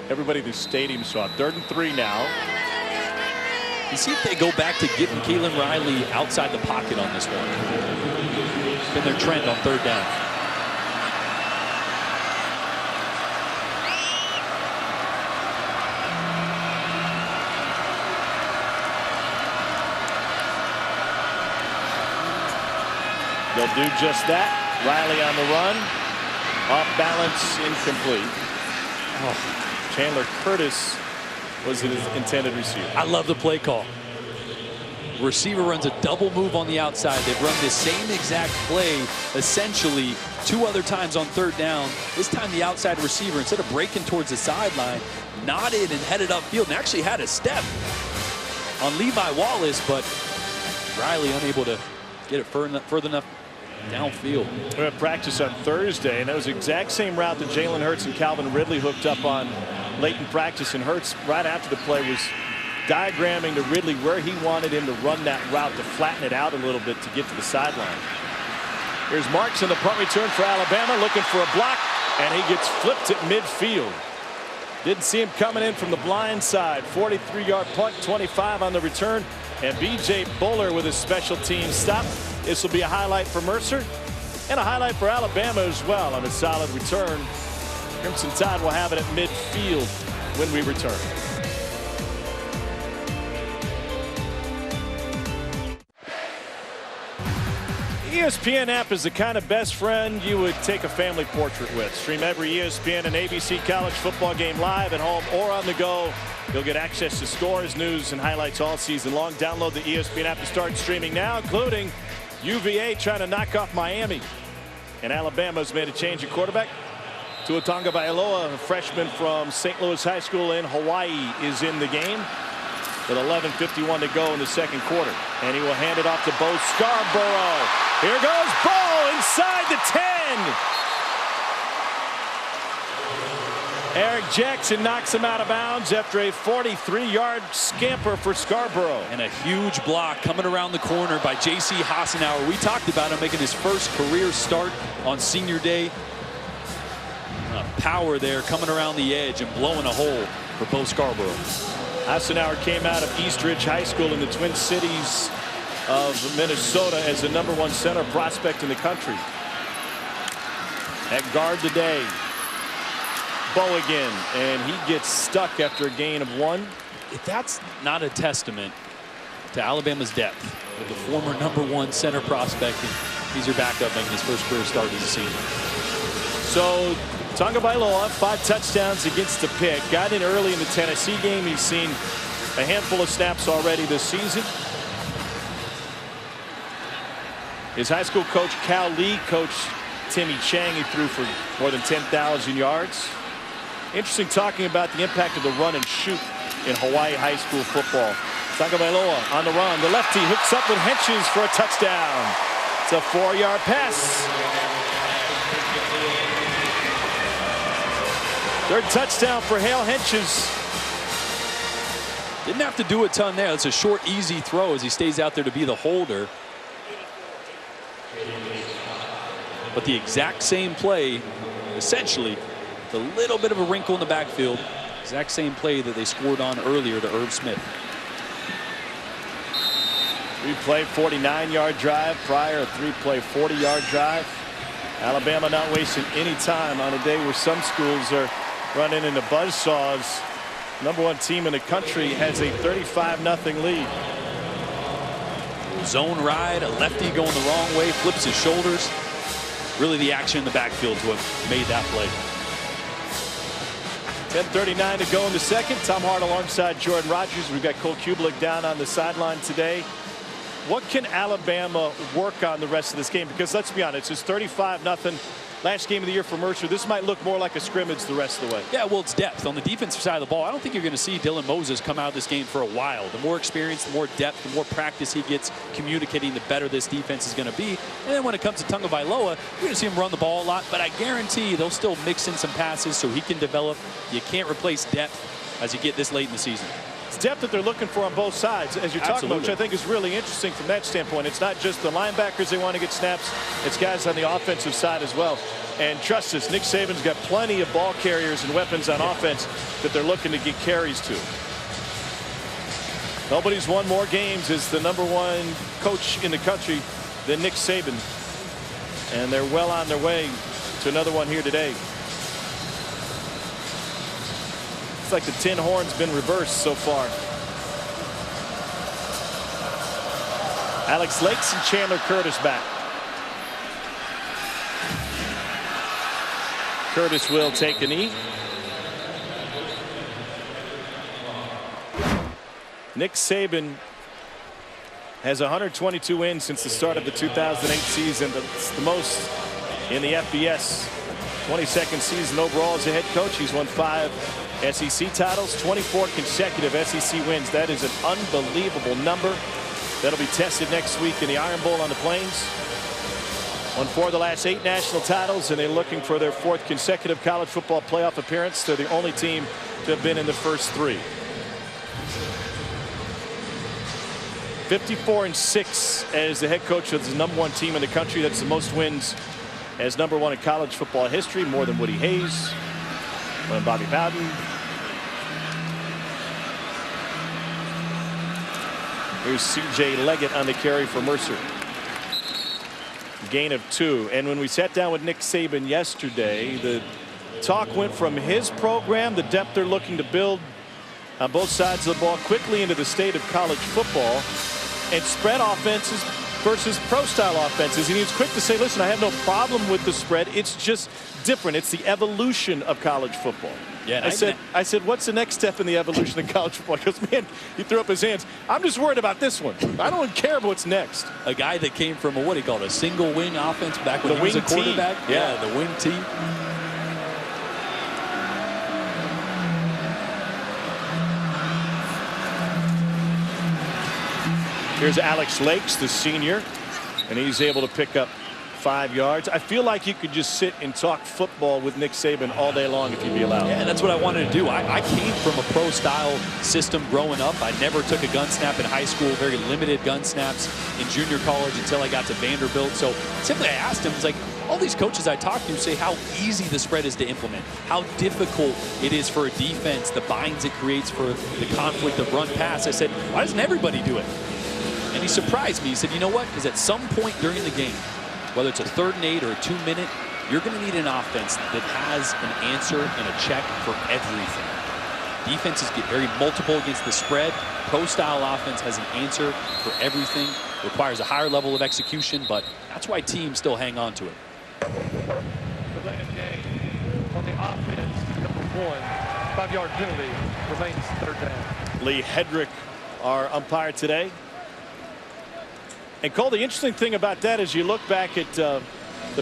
Everybody in the stadium saw it. 3rd and 3 now. You see if they go back to getting Kalen Riley outside the pocket on this one. It's been their trend on 3rd down. They'll do just that. Riley on the run. Off balance, incomplete. Oh, Chandler Curtis was his intended receiver. I love the play call. Receiver runs a double move on the outside. They've run this same exact play essentially 2 other times on 3rd down. This time the outside receiver, instead of breaking towards the sideline, nodded and headed upfield and actually had a step on Levi Wallace, but Riley unable to get it further enough downfield. We had practice on Thursday, and that was the exact same route that Jalen Hurts and Calvin Ridley hooked up on late in practice. And Hurts, right after the play, was diagramming to Ridley where he wanted him to run that route to flatten it out a little bit to get to the sideline. Here's Marks in the punt return for Alabama, looking for a block, and he gets flipped at midfield. Didn't see him coming in from the blind side. 43-yard punt, 25 on the return, and B.J. Buller with his special team stop. This will be a highlight for Mercer and a highlight for Alabama as well on a solid return. Crimson Tide will have it at midfield when we return. ESPN app is the kind of best friend you would take a family portrait with. Stream every ESPN and ABC college football game live at home or on the go. You'll get access to scores, news, and highlights all season long. Download the ESPN app to start streaming now, including UVA trying to knock off Miami. And Alabama's made a change at quarterback. Tua Tagovailoa, a freshman from St. Louis High School in Hawaii, is in the game with 11:51 to go in the 2nd quarter. And he will hand it off to Bo Scarborough. Here goes Bo inside the 10. Eric Jackson knocks him out of bounds after a 43-yard scamper for Scarborough. And a huge block coming around the corner by J.C. Hassenauer. We talked about him making his first career start on senior day. Power there coming around the edge and blowing a hole for Bo Scarborough. Hassenauer came out of East Ridge High School in the Twin Cities of Minnesota as the #1 center prospect in the country. At guard today, Bo again, and he gets stuck after a gain of 1. If that's not a testament to Alabama's depth with the former #1 center prospect, and he's your backup making his first career start as a senior. So Tagovailoa, 5 touchdowns against the Pitt. Got in early in the Tennessee game. He's seen a handful of snaps already this season. His high school coach, Cal Lee, coached Timmy Chang. He threw for more than 10,000 yards. Interesting talking about the impact of the run and shoot in Hawaii high school football. Tagovailoa on the run. The lefty hooks up with Henches for a touchdown. It's a 4-yard pass. Third touchdown for Hale Henches. Didn't have to do a ton there. It's a short, easy throw as he stays out there to be the holder. But the exact same play, essentially, with a little bit of a wrinkle in the backfield. Exact same play that they scored on earlier to Irv Smith. Three-play 49-yard drive. Prior, a 3-play 40-yard drive. Alabama not wasting any time on a day where some schools are running into buzzsaws. #1 team in the country has a 35-0 lead. Zone ride, a lefty going the wrong way, flips his shoulders. Really the action in the backfield is what made that play. 10:39 to go in the second. Tom Hart alongside Jordan Rogers. We've got Cole Kublik down on the sideline today. What can Alabama work on the rest of this game? Because let's be honest, it's 35-0. Last game of the year for Mercer. This might look more like a scrimmage the rest of the way. Yeah, well, it's depth. On the defensive side of the ball, I don't think you're going to see Dylan Moses come out of this game for a while. The more experience, the more depth, the more practice he gets communicating, the better this defense is going to be. And then when it comes to Tagovailoa, you're going to see him run the ball a lot, but I guarantee they'll still mix in some passes so he can develop. You can't replace depth as you get this late in the season. It's depth that they're looking for on both sides, as you're talking about, which I think is really interesting from that standpoint. It's not just the linebackers they want to get snaps. It's guys on the offensive side as well. And trust us, Nick Saban's got plenty of ball carriers and weapons on offense that they're looking to get carries to. Nobody's won more games as the #1 coach in the country than Nick Saban. And they're well on their way to another one here today. It's like the tin horn's been reversed so far. Alex Lakes and Chandler Curtis back. Curtis will take a knee. Nick Saban has 122 wins since the start of the 2008 season. That's the most in the FBS. 22nd season overall as a head coach. He's won 5 SEC titles, 24 consecutive SEC wins. That is an unbelievable number. That'll be tested next week in the Iron Bowl on the Plains. Won 4 of the last 8 national titles, and they're looking for their 4th consecutive college football playoff appearance. They're the only team to have been in the first 3. 54-6 as the head coach of the #1 team in the country. That's the most wins as #1 in college football history, more than Woody Hayes, more than Bobby Bowden. Here's C.J. Leggett on the carry for Mercer. Gain of 2. And when we sat down with Nick Saban yesterday, the talk went from his program, the depth they're looking to build on both sides of the ball, quickly into the state of college football and spread offenses versus pro-style offenses. And he was quick to say, listen, I have no problem with the spread. It's just different. It's the evolution of college football. Yeah, I said, what's the next step in the evolution of college football? He goes, man, he threw up his hands. I'm just worried about this one. I don't care about what's next. A guy that came from what he called a single wing offense back when he was a quarterback. Yeah, the wing T. Here's Alex Lakes, the senior, and he's able to pick up 5 yards. I feel like you could just sit and talk football with Nick Saban all day long if you'd be allowed. Yeah, that's what I wanted to do. I came from a pro-style system growing up. I never took a gun snap in high school, very limited gun snaps in junior college until I got to Vanderbilt. So simply I asked him, it's like, all these coaches I talk to say how easy the spread is to implement, how difficult it is for a defense, the binds it creates for the conflict of run pass. I said, why doesn't everybody do it? And he surprised me. He said, you know what? Because at some point during the game, whether it's a 3rd and 8 or a 2-minute, you're going to need an offense that has an answer and a check for everything. Defenses get very multiple against the spread. Pro-style offense has an answer for everything. Requires a higher level of execution, but that's why teams still hang on to it. On the offense, number 1, 5-yard penalty, remains 3rd down. Lee Hedrick, our umpire today. And Cole, the interesting thing about that is you look back at the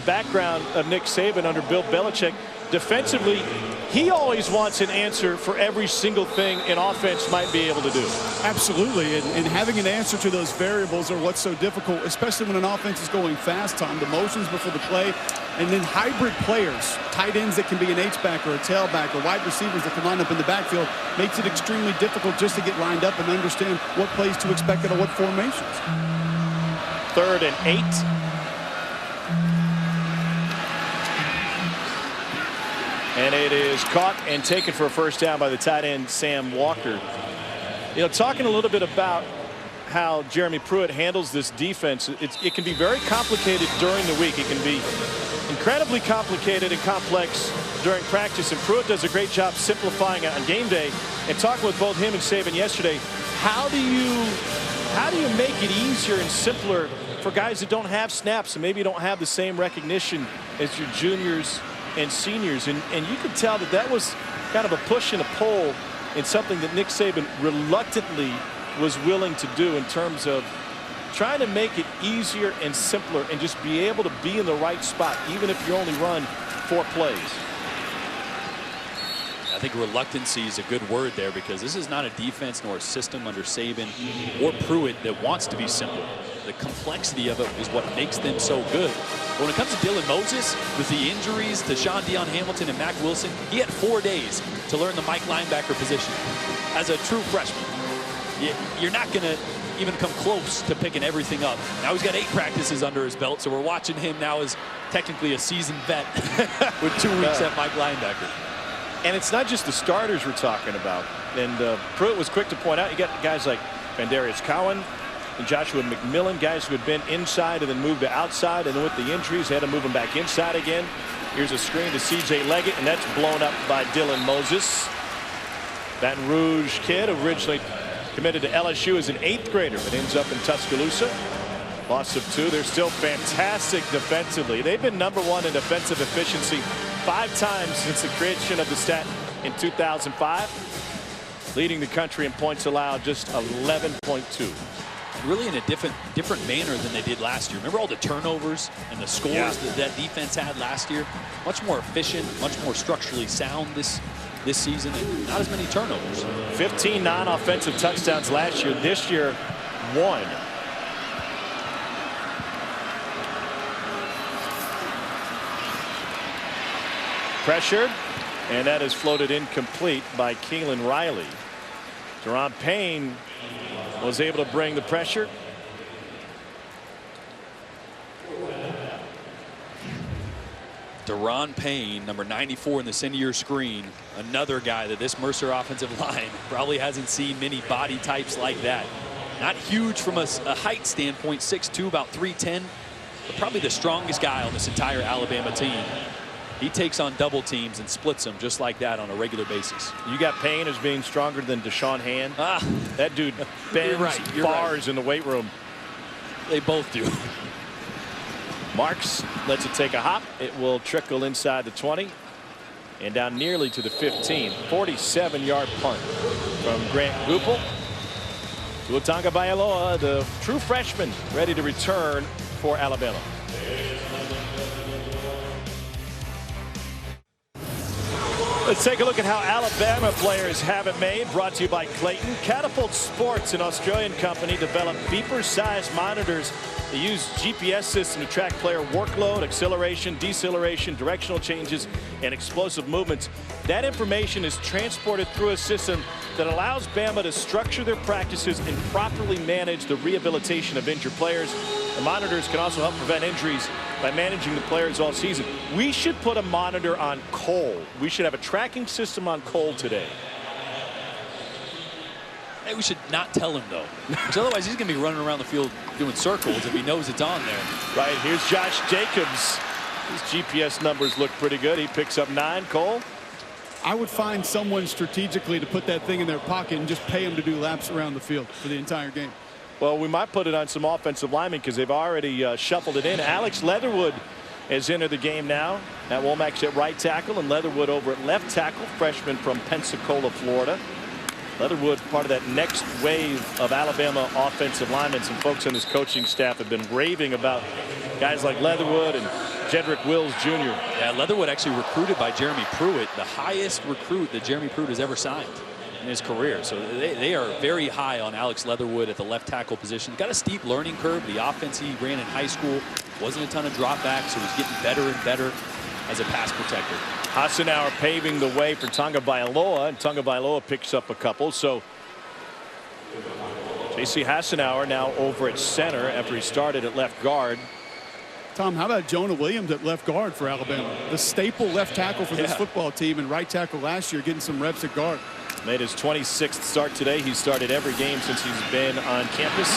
background of Nick Saban under Bill Belichick. Defensively, he always wants an answer for every single thing an offense might be able to do. Absolutely, and having an answer to those variables are what's so difficult, especially when an offense is going fast, Tom. The motions before the play, and then hybrid players, tight ends that can be an H-back or a tailback, or wide receivers that can line up in the backfield, makes it extremely difficult just to get lined up and understand what plays to expect and what formations. 3rd and 8. And it is caught and taken for a first down by the tight end, Sam Walker. You know, talking a little bit about how Jeremy Pruitt handles this defense, it can be very complicated during the week. It can be incredibly complicated and complex during practice, and Pruitt does a great job simplifying it on game day. And talking with both him and Saban yesterday, how do you make it easier and simpler for guys that don't have snaps and maybe don't have the same recognition as your juniors and seniors? And you could tell that was kind of a push and a pull in something that Nick Saban reluctantly was willing to do in terms of trying to make it easier and simpler and just be able to be in the right spot even if you only run 4 plays. I think reluctancy is a good word there, because this is not a defense nor a system under Saban or Pruitt that wants to be simple. The complexity of it is what makes them so good. But when it comes to Dylan Moses, with the injuries to Sean Dion Hamilton and Mac Wilson, he had 4 days to learn the Mike linebacker position. As a true freshman, you're not going to even come close to picking everything up. Now he's got 8 practices under his belt, so we're watching him now as technically a seasoned vet with 2 weeks at Mike linebacker. And it's not just the starters we're talking about. And Pruitt was quick to point out, you got guys like Vandarius Cowan and Joshua McMillan, guys who had been inside and then moved to outside, and then with the injuries, had to move them back inside again. Here's a screen to C.J. Leggett, and that's blown up by Dylan Moses. Baton Rouge kid, originally committed to LSU as an 8th grader, but ends up in Tuscaloosa. Loss of 2. They're still fantastic defensively. They've been #1 in defensive efficiency 5 times since the creation of the stat in 2005. Leading the country in points allowed, just 11.2. Really in a different manner than they did last year. Remember all the turnovers and the scores that defense had last year? Much more efficient, much more structurally sound this season, and not as many turnovers. 15 non-offensive touchdowns last year. This year, 1. Pressured, and that is floated incomplete by Keelan Riley. Deron Payne was able to bring the pressure. Deron Payne, number 94 in the center of your screen, another guy that this Mercer offensive line probably hasn't seen many body types like that. Not huge from a height standpoint, 6'2", about 310, but probably the strongest guy on this entire Alabama team. He takes on double teams and splits them just like that on a regular basis. You got Payne as being stronger than Deshaun Hand. That dude bends bars in the weight room. They both do. Marks lets it take a hop. It will trickle inside the 20 and down nearly to the 15. 47-yard punt from Grant Goupel. Tuatonga Baialoa, the true freshman, ready to return for Alabama. Let's take a look at how Alabama players have it made. Brought to you by Clayton. Catapult Sports, an Australian company, developed beeper-sized monitors. They use GPS system to track player workload, acceleration, deceleration, directional changes, and explosive movements. That information is transported through a system that allows Bama to structure their practices and properly manage the rehabilitation of injured players. The monitors can also help prevent injuries by managing the players all season. We should put a monitor on Cole. We should have a tracking system on Cole today. Hey, we should not tell him, though, because otherwise he's going to be running around the field doing circles if he knows it's on there. Right, here's Josh Jacobs. His GPS numbers look pretty good. He picks up 9. Cole? I would find someone strategically to put that thing in their pocket and just pay them to do laps around the field for the entire game. Well, we might put it on some offensive linemen because they've already shuffled it in. Alex Leatherwood has entered the game now. Matt Womack's at right tackle and Leatherwood over at left tackle, freshman from Pensacola, Florida. Leatherwood part of that next wave of Alabama offensive linemen. Some folks on his coaching staff have been raving about guys like Leatherwood and Jedrick Wills Jr. Yeah, Leatherwood actually recruited by Jeremy Pruitt, the highest recruit that Jeremy Pruitt has ever signed in his career. So they are very high on Alex Leatherwood at the left tackle position. Got a steep learning curve. The offense he ran in high school wasn't a ton of dropbacks, so he's getting better and better as a pass protector. Hassenauer paving the way for Tonga Bailoa, and Tonga Bailoa picks up a couple. So J.C. Hassenauer now over at center after he started at left guard. Tom, how about Jonah Williams at left guard for Alabama? The staple left tackle for this football team and right tackle last year, getting some reps at guard. Made his 26th start today. He started every game since he's been on campus.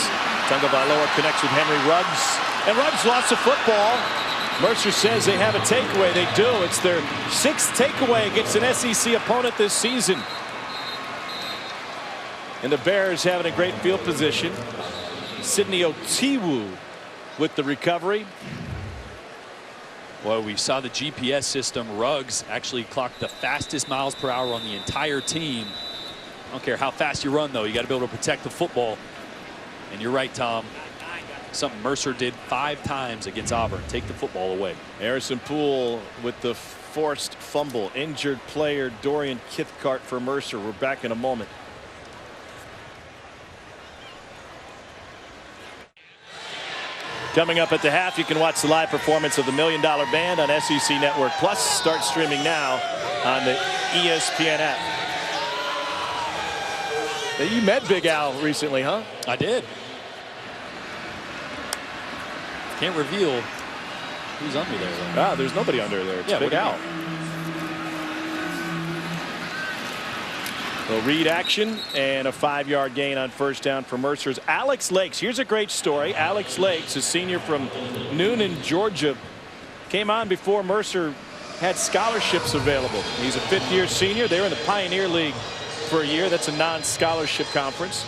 Tonga Bailoa connects with Henry Ruggs. And Ruggs lost the football. Mercer says they have a takeaway. They do. It's their 6th takeaway against an SEC opponent this season. And the Bears having a great field position. Sidney Otiwu with the recovery. Well, we saw the GPS system. Ruggs actually clocked the fastest miles per hour on the entire team. I don't care how fast you run, though. You got to be able to protect the football. And you're right, Tom. Something Mercer did 5 times against Auburn. Take the football away. Harrison Poole with the forced fumble. Injured player Dorian Kithcart for Mercer. We're back in a moment. Coming up at the half, you can watch the live performance of the $1 Million Band on SEC Network Plus. Start streaming now on the ESPN app. You met Big Al recently, huh? I did. Can't reveal who's under there, though. Ah, there's nobody under there. It's Big Al. A read action and a 5-yard gain on first down for Mercer's Alex Lakes. Here's a great story. Alex Lakes, a senior from Noonan, Georgia, came on before Mercer had scholarships available. He's a 5th-year senior. They were in the Pioneer League for a year. That's a non-scholarship conference.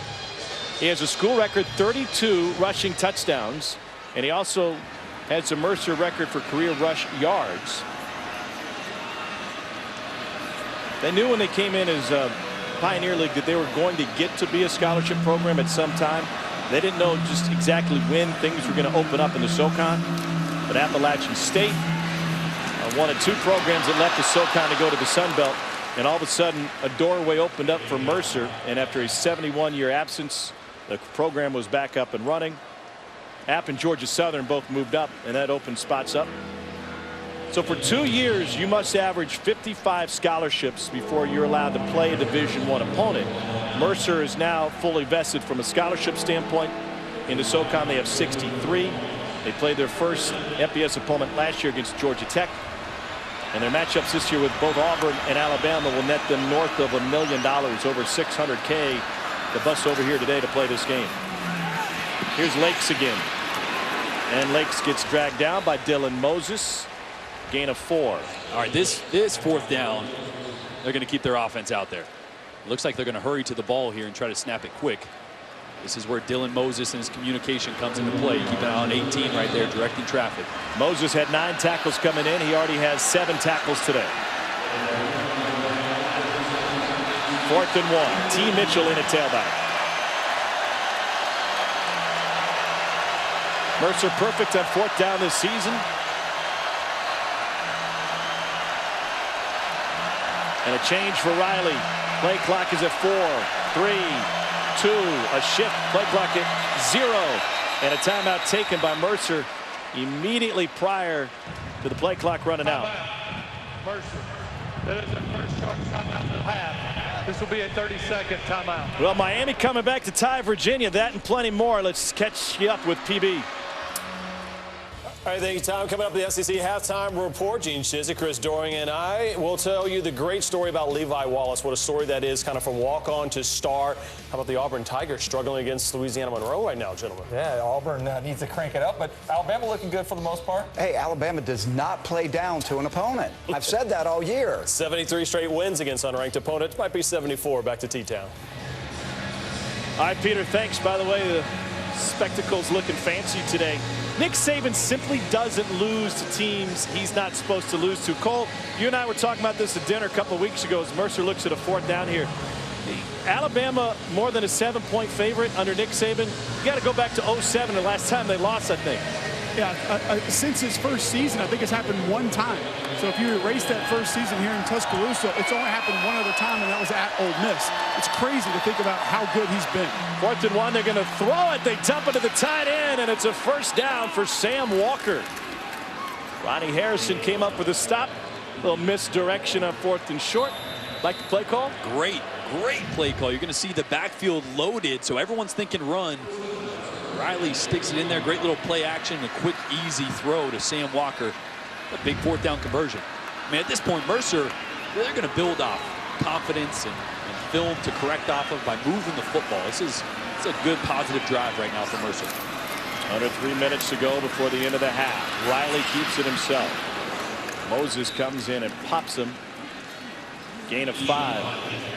He has a school record 32 rushing touchdowns, and he also has a Mercer record for career rush yards. They knew when they came in as Pioneer League that they were going to get to be a scholarship program at some time. They didn't know just exactly when things were going to open up in the SoCon. But Appalachian State, one of 2 programs that left the SoCon to go to the Sun Belt. And all of a sudden, a doorway opened up for Mercer. And after a 71-year absence, the program was back up and running. App and Georgia Southern both moved up, and that opened spots up. So for 2 years, you must average 55 scholarships before you're allowed to play a Division I opponent. Mercer is now fully vested from a scholarship standpoint. In the SoCon, they have 63. They played their first FBS opponent last year against Georgia Tech. And their matchups this year with both Auburn and Alabama will net them north of $1 million, over $600K. The bus over here today to play this game. Here's Lakes again. And Lakes gets dragged down by Dylan Moses. Gain of 4. All right, this 4th down, they're going to keep their offense out there. Looks like they're going to hurry to the ball here and try to snap it quick. This is where Dylan Moses and his communication comes into play. Keep an eye on 18 right there, directing traffic. Moses had 9 tackles coming in. He already has 7 tackles today. 4th and 1. T. Mitchell in at tailback. Mercer perfect on 4th down this season. And a change for Riley. Play clock is at 4, 3, 2. A shift. Play clock at 0. And a timeout taken by Mercer immediately prior to the play clock running out. Mercer. That is the first short timeout of the half. This will be a 30-second timeout. Well, Miami coming back to tie Virginia. That and plenty more. Let's catch you up with PB. All right, thank you, Tom. Coming up at the SEC Halftime Report, Gene Chizik, Chris Doring, and I will tell you the great story about Levi Wallace. What a story that is, kind of from walk-on to star. How about the Auburn Tigers struggling against Louisiana Monroe right now, gentlemen? Yeah, Auburn needs to crank it up, but Alabama looking good for the most part. Hey, Alabama does not play down to an opponent. I've said that all year. 73 straight wins against unranked opponents. Might be 74. Back to T-Town. All right, Peter, thanks. By the way, the spectacles looking fancy today. Nick Saban simply doesn't lose to teams he's not supposed to lose to. Cole, you and I were talking about this at dinner a couple of weeks ago as Mercer looks at a 4th down here. Alabama more than a 7-point favorite under Nick Saban. You got to go back to 07, the last time they lost, I think. Yeah, since his first season, I think it's happened one time. So if you erase that first season here in Tuscaloosa, it's only happened one other time, and that was at Ole Miss. It's crazy to think about how good he's been. 4th and 1, they're going to throw it. They dump it to the tight end, and it's a first down for Sam Walker. Ronnie Harrison came up with a stop. A little misdirection on 4th and short. Like the play call? Great play call. You're going to see the backfield loaded, so everyone's thinking run. Riley sticks it in there. Great little play action. A quick, easy throw to Sam Walker. A big 4th down conversion. I mean, at this point, Mercer, they're going to build off confidence and film to correct off of by moving the football. It's a good, positive drive right now for Mercer. Under 3 minutes to go before the end of the half. Riley keeps it himself. Moses comes in and pops him. Gain of 5.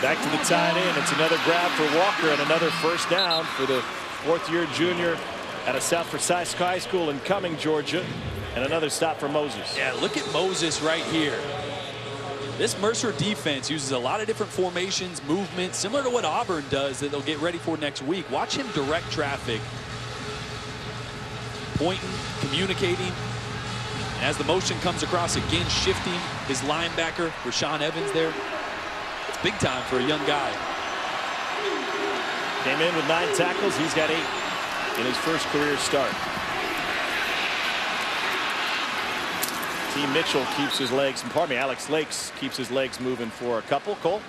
Back to the tight end. It's another grab for Walker and another first down for the 4th-year junior out of South Forsyth High School in Cumming, Georgia. And another stop for Moses. Yeah, look at Moses right here. This Mercer defense uses a lot of different formations, movements, similar to what Auburn does that they'll get ready for next week. Watch him direct traffic. Pointing, communicating. And as the motion comes across, again shifting his linebacker, Rashaan Evans there. It's big time for a young guy. Came in with 9 tackles. He's got 8 in his first career start. Team Mitchell keeps his legs, pardon me, Alex Lakes keeps his legs moving for a couple. Cole?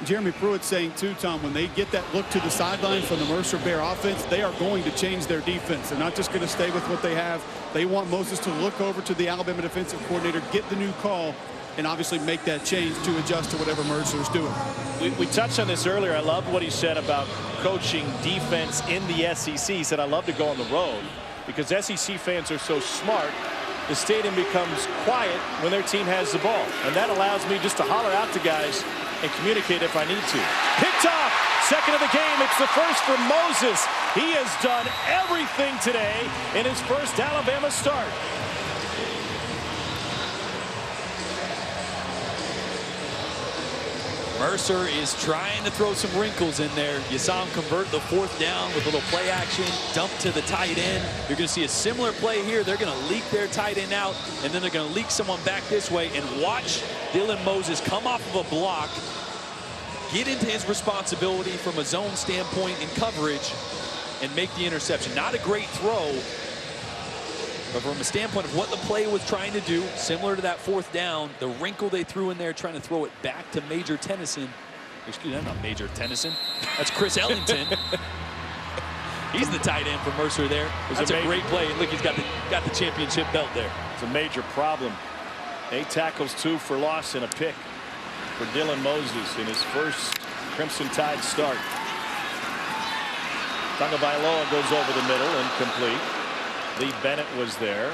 Jeremy Pruitt saying too, Tom, when they get that look to the sideline from the Mercer Bear offense, they are going to change their defense. They're not just going to stay with what they have. They want Moses to look over to the Alabama defensive coordinator, get the new call, and obviously make that change to adjust to whatever Mercer's doing. We touched on this earlier. I loved what he said about coaching defense in the SEC. He said, I love to go on the road because SEC fans are so smart. The stadium becomes quiet when their team has the ball. And that allows me just to holler out to guys and communicate if I need to. Picked off. Second of the game. It's the first for Moses. He has done everything today in his first Alabama start. Mercer is trying to throw some wrinkles in there. You saw him convert the 4th down with a little play action, dump to the tight end. You're going to see a similar play here. They're going to leak their tight end out, and then they're going to leak someone back this way. And watch Dylan Moses come off of a block, get into his responsibility from a zone standpoint in coverage, and make the interception. Not a great throw, but from a standpoint of what the play was trying to do, similar to that 4th down, the wrinkle they threw in there trying to throw it back to Major Tennyson. Excuse me, not Major Tennyson. That's Chris Ellington. He's the tight end for Mercer there. That's a great play. And look, he's got the championship belt there. It's a major problem. 8 tackles, 2 for loss, and a pick for Dylan Moses in his first Crimson Tide start. Tagovailoa goes over the middle, incomplete. Lee Bennett was there.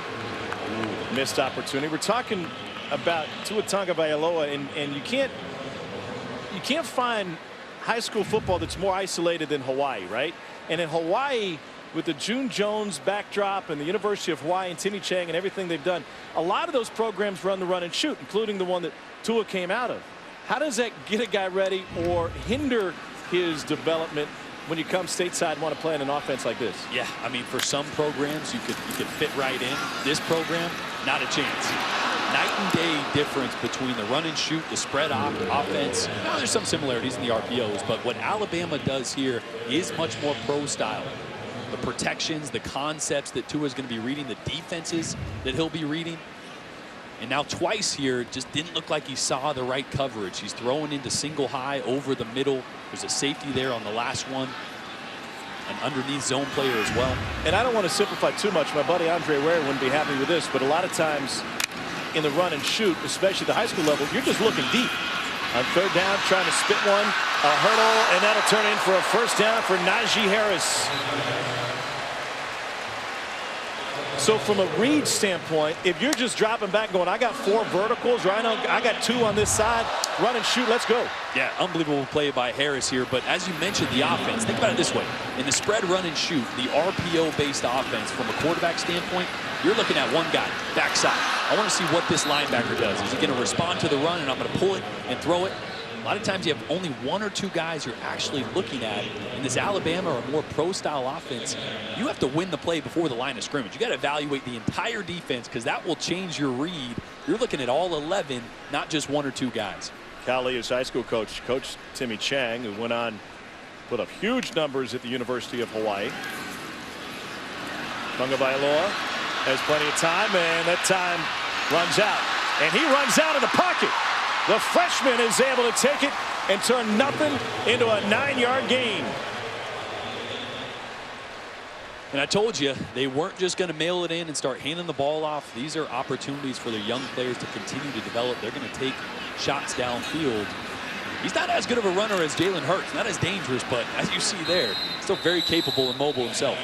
Missed opportunity. We're talking about Tua Tagovailoa, and you can't find high school football that's more isolated than Hawaii, right? And in Hawaii, with the June Jones backdrop and the University of Hawaii and Timmy Chang and everything they've done, a lot of those programs run the run and shoot, including the one that Tua came out of. How does that get a guy ready or hinder his development when you come stateside and want to play in an offense like this? Yeah, I mean, for some programs, you could fit right in. This program, not a chance. Night and day difference between the run and shoot, the spread offense. Now, there's some similarities in the RPOs, but what Alabama does here is much more pro style. The protections, the concepts that Tua is going to be reading, the defenses that he'll be reading. And now twice here, just didn't look like he saw the right coverage. He's throwing into single high over the middle. There's a safety there on the last one. An underneath zone player as well. And I don't want to simplify too much. My buddy Andre Ware wouldn't be happy with this, but a lot of times in the run and shoot, especially at the high school level, you're just looking deep. On third down, trying to spit one, a hurdle, and that'll turn in for a first down for Najee Harris. So from a read standpoint, if you're just dropping back going, I got 4 verticals, or I got 2 on this side, run and shoot, let's go. Yeah, unbelievable play by Harris here. But as you mentioned, the offense, think about it this way. In the spread run and shoot, the RPO-based offense from a quarterback standpoint, you're looking at one guy, backside. I want to see what this linebacker does. Is he going to respond to the run, and I'm going to pull it and throw it? A lot of times you have only 1 or 2 guys you're actually looking at. In this Alabama or more pro-style offense, you have to win the play before the line of scrimmage. You got to evaluate the entire defense because that will change your read. You're looking at all 11, not just 1 or 2 guys. Cali's high school coach, Coach Timmy Chang, who went on put up huge numbers at the University of Hawaii. Tagovailoa has plenty of time, and that time runs out. And he runs out of the pocket. The freshman is able to take it and turn nothing into a 9-yard gain. And I told you, they weren't just going to mail it in and start handing the ball off. These are opportunities for their young players to continue to develop. They're going to take shots downfield. He's not as good of a runner as Jalen Hurts, not as dangerous, but as you see there, still very capable and mobile himself.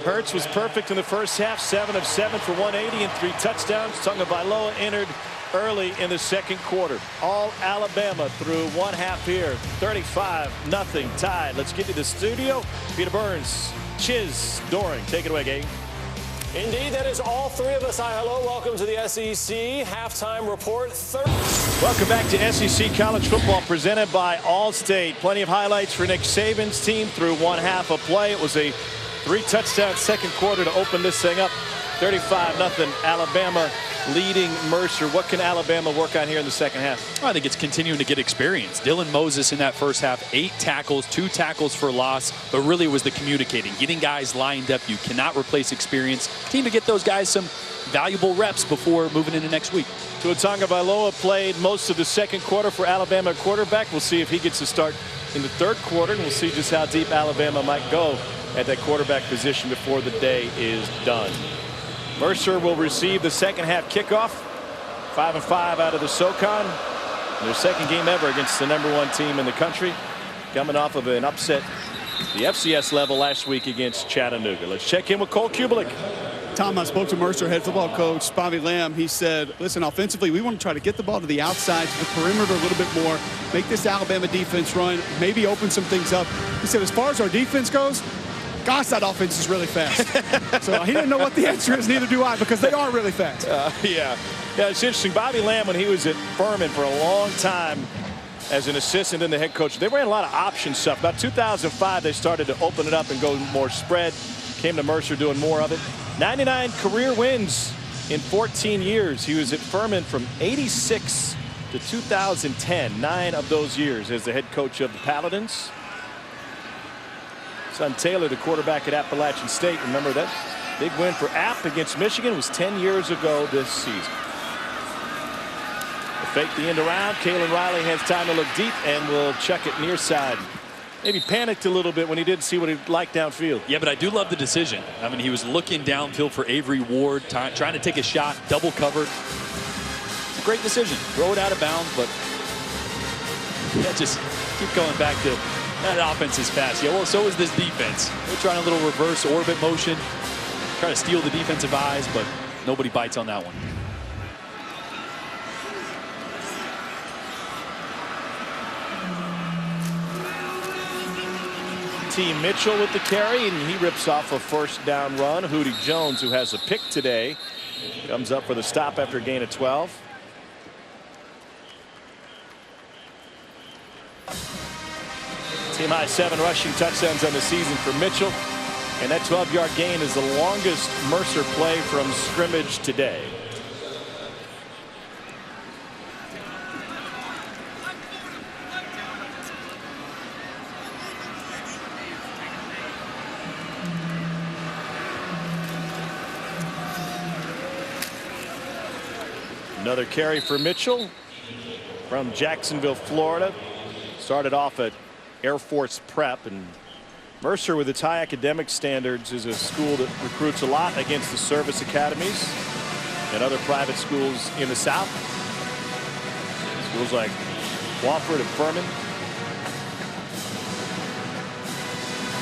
Hurts was perfect in the first half, 7 of 7 for 180 and 3 touchdowns. Tagovailoa entered early in the second quarter. All Alabama through one half here. 35-0 tied. Let's get to the studio. Peter Burns, Chiz Doring. Take it away, Gabe. Indeed, that is all 3 of us. Hi, hello. Welcome to the SEC Halftime Report. Welcome back to SEC College Football presented by Allstate. Plenty of highlights for Nick Saban's team through one half of play. It was a 3-touchdown second quarter to open this thing up. 35-0 Alabama leading Mercer. What can Alabama work on here in the second half? I think it's continuing to get experience. Dylan Moses in that first half, 8 tackles, 2 tackles for loss, but really it was the communicating, getting guys lined up. You cannot replace experience. Team to get those guys some valuable reps before moving into next week. Tua Tagovailoa played most of the second quarter for Alabama quarterback. We'll see if he gets to start in the third quarter, and we'll see just how deep Alabama might go at that quarterback position before the day is done. Mercer will receive the second half kickoff. 5-5 out of the SoCon. Their second game ever against the #1 team in the country. Coming off of an upset the FCS level last week against Chattanooga. Let's check in with Cole Kubelik. Tom, I spoke to Mercer head football coach Bobby Lamb. He said, listen, offensively, we want to try to get the ball to the outside, to the perimeter a little bit more, make this Alabama defense run, maybe open some things up. He said, as far as our defense goes, gosh, that offense is really fast. So he didn't know what the answer is, neither do I, because they are really fast. Yeah, it's interesting. Bobby Lamb, when he was at Furman for a long time as an assistant and the head coach, they ran a lot of option stuff. About 2005, they started to open it up and go more spread. Came to Mercer doing more of it. 99 career wins in 14 years. He was at Furman from '86 to 2010. 9 of those years as the head coach of the Paladins. Son Taylor, the quarterback at Appalachian State. Remember that big win for App against Michigan was 10 years ago this season. The fake the end around. Kalen Riley has time to look deep and will check it near side. Maybe panicked a little bit when he didn't see what he'd like downfield. Yeah, but I do love the decision. I mean, he was looking downfield for Avery Ward, trying to take a shot, double covered. It's a great decision. Throw it out of bounds, but yeah, just keep going back to that offense is fast. Yeah, well, so is this defense. They're trying a little reverse orbit motion, try to steal the defensive eyes, but nobody bites on that one. T. Mitchell with the carry, and he rips off a first down run. Hootie Jones, who has a pick today, comes up for the stop after a gain of 12. Team high 7 rushing touchdowns on the season for Mitchell, and that 12-yard gain is the longest Mercer play from scrimmage today. Another carry for Mitchell from Jacksonville, Florida. Started off at Air Force Prep, and Mercer, with its high academic standards, is a school that recruits a lot against the service academies and other private schools in the South. Schools like Wofford and Furman.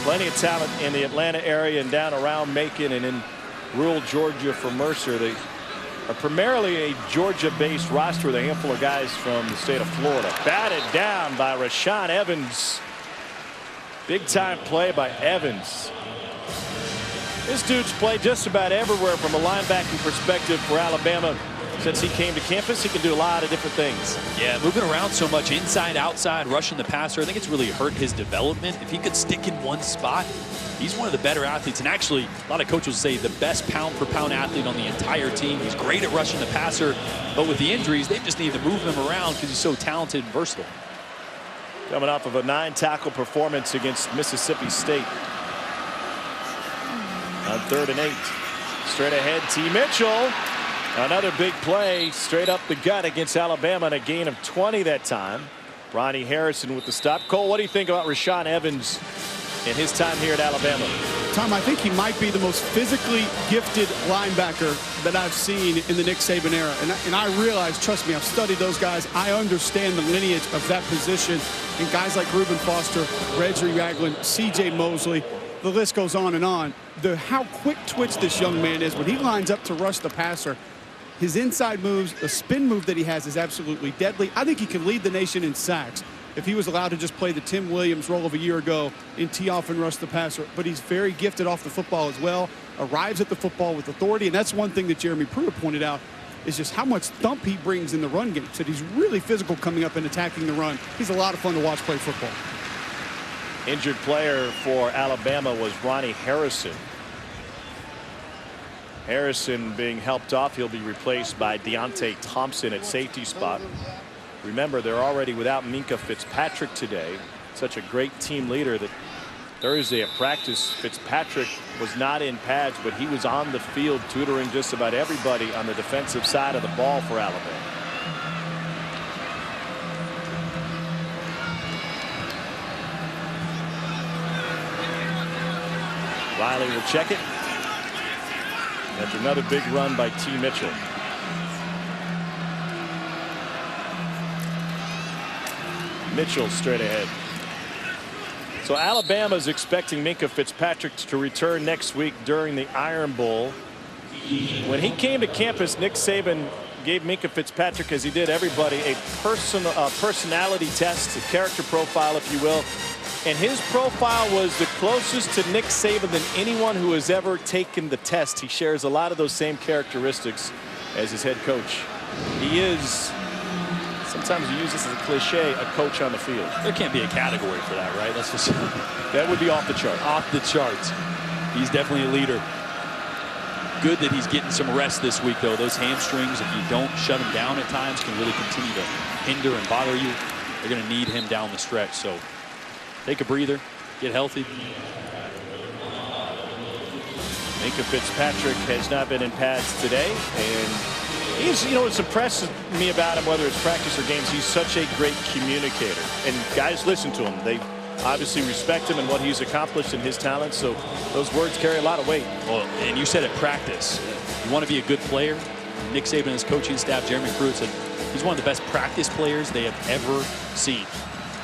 Plenty of talent in the Atlanta area and down around Macon and in rural Georgia for Mercer. They are primarily a Georgia-based roster with a handful of guys from the state of Florida. Batted down by Rashaan Evans. Big time play by Evans. This dude's played just about everywhere from a linebacking perspective for Alabama. Since he came to campus, he can do a lot of different things. Yeah, moving around so much inside, outside, rushing the passer. I think it's really hurt his development. If he could stick in one spot, he's one of the better athletes. And actually, a lot of coaches say the best pound-for-pound athlete on the entire team. He's great at rushing the passer. But with the injuries, they just need to move him around because he's so talented and versatile. Coming off of a 9-tackle performance against Mississippi State. On 3rd and 8. Straight ahead, T. Mitchell. Another big play straight up the gut against Alabama, and a gain of 20 that time. Ronnie Harrison with the stop. Cole, what do you think about Rashaan Evans in his time here at Alabama? Tom, I think he might be the most physically gifted linebacker that I've seen in the Nick Saban era. And I realize, trust me, I've studied those guys. I understand the lineage of that position. And guys like Reuben Foster, Reggie Ragland, C.J. Mosley, the list goes on and on. How quick twitch this young man is when he lines up to rush the passer. His inside moves, the spin move that he has is absolutely deadly. I think he can lead the nation in sacks if he was allowed to just play the Tim Williams role of a year ago and tee off and rush the passer. But he's very gifted off the football as well, arrives at the football with authority. And that's one thing that Jeremy Pruitt pointed out, is just how much thump he brings in the run game. Said he's really physical coming up and attacking the run. He's a lot of fun to watch play football. Injured player for Alabama was Ronnie Harrison. Harrison being helped off. He'll be replaced by Deontay Thompson at safety spot. Remember, they're already without Minkah Fitzpatrick today. Such a great team leader that Thursday at practice, Fitzpatrick was not in pads, but he was on the field tutoring just about everybody on the defensive side of the ball for Alabama. Riley will check it. After another big run by T. Mitchell. Mitchell straight ahead. So Alabama's expecting Minkah Fitzpatrick to return next week during the Iron Bowl. When he came to campus, Nick Saban gave Minkah Fitzpatrick, as he did everybody, a personality test, a character profile, if you will. And his profile was the closest to Nick Saban than anyone who has ever taken the test. He shares a lot of those same characteristics as his head coach. He is, sometimes you use this as a cliche, a coach on the field. There can't be a category for that, right? That's just that would be off the chart. Off the charts. He's definitely a leader. Good that he's getting some rest this week, though. Those hamstrings, if you don't shut him down at times, can really continue to hinder and bother you. They're going to need him down the stretch. So take a breather, get healthy. Minkah Fitzpatrick has not been in pads today, and he's, you know, what's impressed me about him, whether it's practice or games, he's such a great communicator. And guys listen to him. They obviously respect him and what he's accomplished and his talents, so those words carry a lot of weight. Well, and you said at practice, you want to be a good player. Nick Saban and his coaching staff, Jeremy Pruitt, said he's one of the best practice players they have ever seen.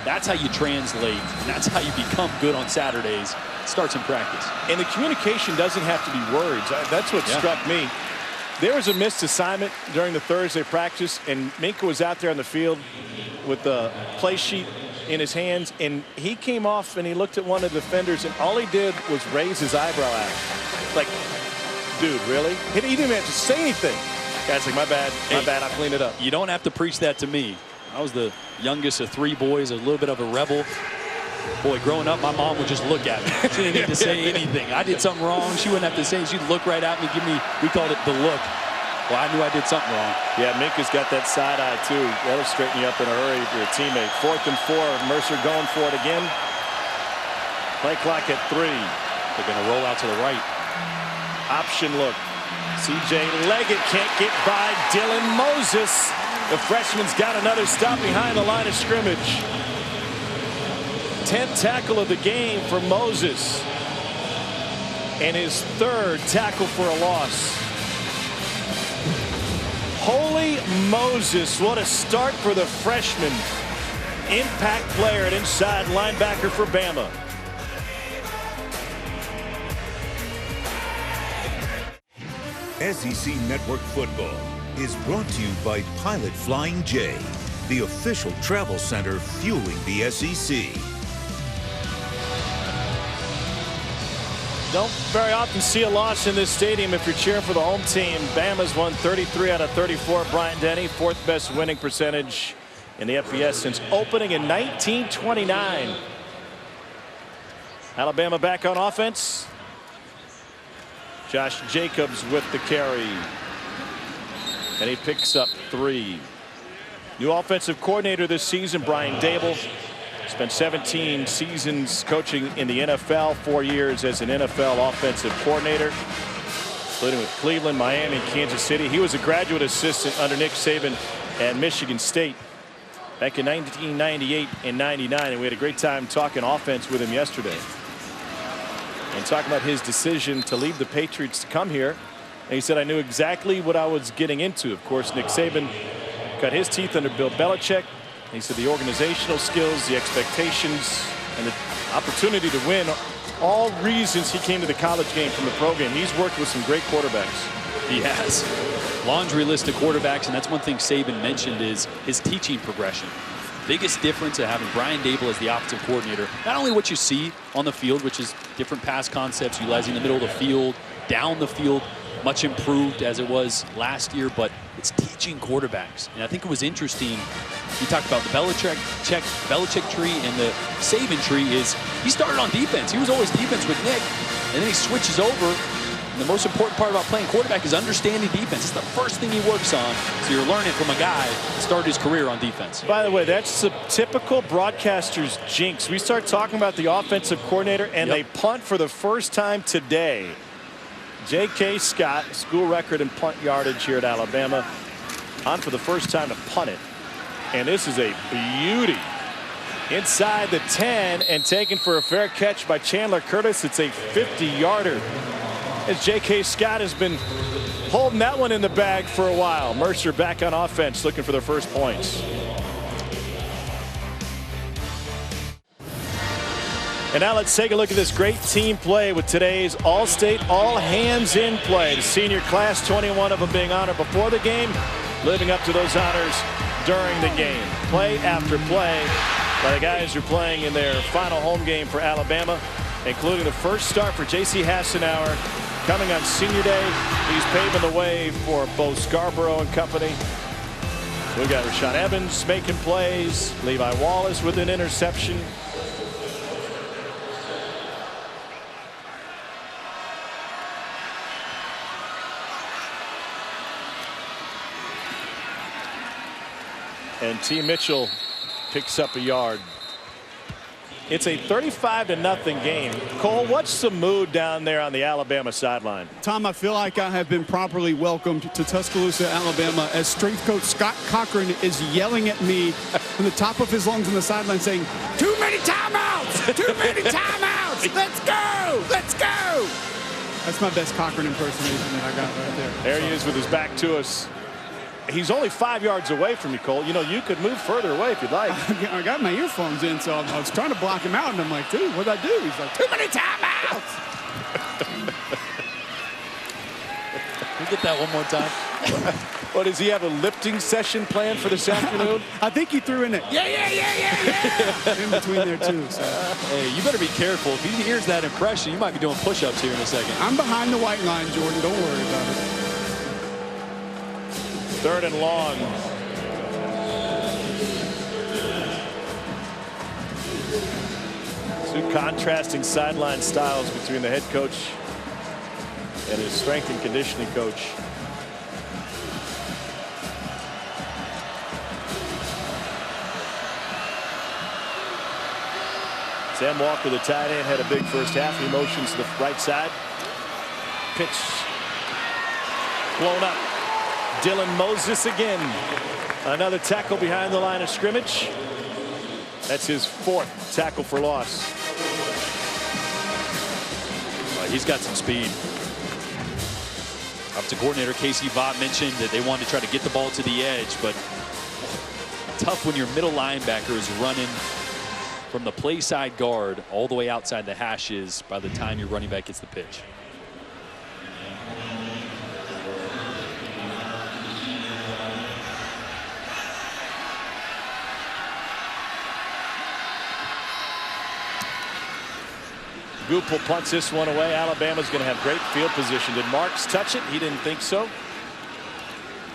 That's how you translate, and that's how you become good on Saturdays. starts in practice. And the communication doesn't have to be words. That's what struck me. There was a missed assignment during the Thursday practice, and Minkah was out there on the field with the play sheet in his hands, and he came off and he looked at one of the defenders, and all he did was raise his eyebrow at him. Like, dude, really? He didn't even have to say anything. Guy's like, my bad, I'll clean it up. You don't have to preach that to me. I was the youngest of 3 boys, a little bit of a rebel. Boy, growing up, my mom would just look at me. She didn't need to say anything. I did something wrong, she wouldn't have to say it. She'd look right at me, give me, we called it the look. Well, I knew I did something wrong. Yeah, Minkah's got that side eye, too. That'll straighten you up in a hurry if you're a teammate. 4th and 4. Mercer going for it again. Play clock at 3. They're going to roll out to the right. Option look. C.J. Leggett can't get by Dylan Moses. The freshman's got another stop behind the line of scrimmage. 10th tackle of the game for Moses. And his 3rd tackle for a loss. Holy Moses, what a start for the freshman. Impact player at inside linebacker for Bama. SEC Network Football is brought to you by Pilot Flying J, the official travel center fueling the SEC. Don't very often see a loss in this stadium if you're cheering for the home team. Bama's won 33 out of 34. Bryant Denny, 4th best winning percentage in the FBS since opening in 1929. Alabama back on offense. Josh Jacobs with the carry. And he picks up 3. New offensive coordinator this season, Brian Dable. Spent 17 seasons coaching in the NFL, 4 years as an NFL offensive coordinator, including with Cleveland, Miami, and Kansas City. He was a graduate assistant under Nick Saban at Michigan State back in 1998 and 99, and we had a great time talking offense with him yesterday. And talking about his decision to leave the Patriots to come here. And he said, I knew exactly what I was getting into. Of course, Nick Saban cut his teeth under Bill Belichick. He said the organizational skills, the expectations, and the opportunity to win, all reasons he came to the college game from the pro game. He's worked with some great quarterbacks. He has. Laundry list of quarterbacks, and that's one thing Saban mentioned is his teaching progression. Biggest difference of having Brian Dable as the offensive coordinator, not only what you see on the field, which is different pass concepts, utilizing the middle of the field, down the field, much improved as it was last year, but it's teaching quarterbacks. And I think it was interesting. You talked about the Belichick tree, and the Saban tree is he started on defense. He was always defense with Nick, and then he switches over. And the most important part about playing quarterback is understanding defense. It's the first thing he works on. So you're learning from a guy that started his career on defense. By the way, that's the typical broadcaster's jinx. We start talking about the offensive coordinator, and they punt for the first time today. J.K. Scott, school record in punt yardage here at Alabama, on for the first time to punt it. And this is a beauty. Inside the 10 and taken for a fair catch by Chandler Curtis. It's a 50-yarder. As J.K. Scott has been holding that one in the bag for a while. Mercer back on offense looking for their first points. And now let's take a look at this great team play with today's All-State, all-hands-in play. The senior class, 21 of them being honored before the game, living up to those honors during the game. Play after play by the guys who are playing in their final home game for Alabama, including the first start for J.C. Hassenauer coming on senior day. He's paving the way for Bo Scarborough and company. We got Rashaan Evans making plays, Levi Wallace with an interception. And T. Mitchell picks up a yard. It's a 35-0 game. Cole, what's the mood down there on the Alabama sideline? Tom, I feel like I have been properly welcomed to Tuscaloosa, Alabama, as strength coach Scott Cochran is yelling at me from the top of his lungs on the sideline saying, too many timeouts! Too many timeouts! Let's go! Let's go! That's my best Cochran impersonation that I got right there. There he is with his back to us. He's only 5 yards away from you, Cole. You know, you could move further away if you'd like. I got my earphones in, so I was trying to block him out, and I'm like, dude, what'd I do? He's like, too many timeouts. Can we get that one more time? What, does he have a lifting session planned for this afternoon? I think he threw in it. Yeah. In between there, too. So. Hey, you better be careful. If he hears that impression, you might be doing push-ups here in a second. I'm behind the white line, Jordan. Don't worry about it. 3rd and long. Two contrasting sideline styles between the head coach and his strength and conditioning coach. Sam Walker, the tight end, had a big first half. He motions to the right side. Pitch blown up. Dylan Moses again. Another tackle behind the line of scrimmage. That's his 4th tackle for loss. He's got some speed. Offensive coordinator Casey Vaught mentioned that they wanted to try to get the ball to the edge, but tough when your middle linebacker is running from the play side guard all the way outside the hashes by the time your running back gets the pitch. Goupel punts this one away. Alabama's going to have great field position. Did Marks touch it? He didn't think so.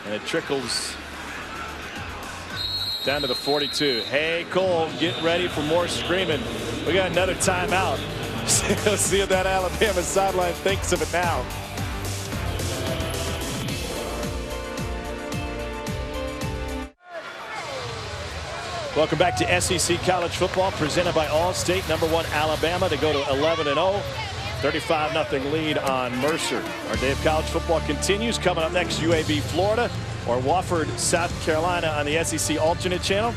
And it trickles down to the 42. Hey, Cole, get ready for more screaming. We got another timeout. Let's see if that Alabama sideline thinks of it now. Welcome back to SEC College Football, presented by Allstate. #1 Alabama to go to 11-0. 35-0 lead on Mercer. Our day of college football continues. Coming up next, UAB Florida or Wofford, South Carolina on the SEC alternate channel.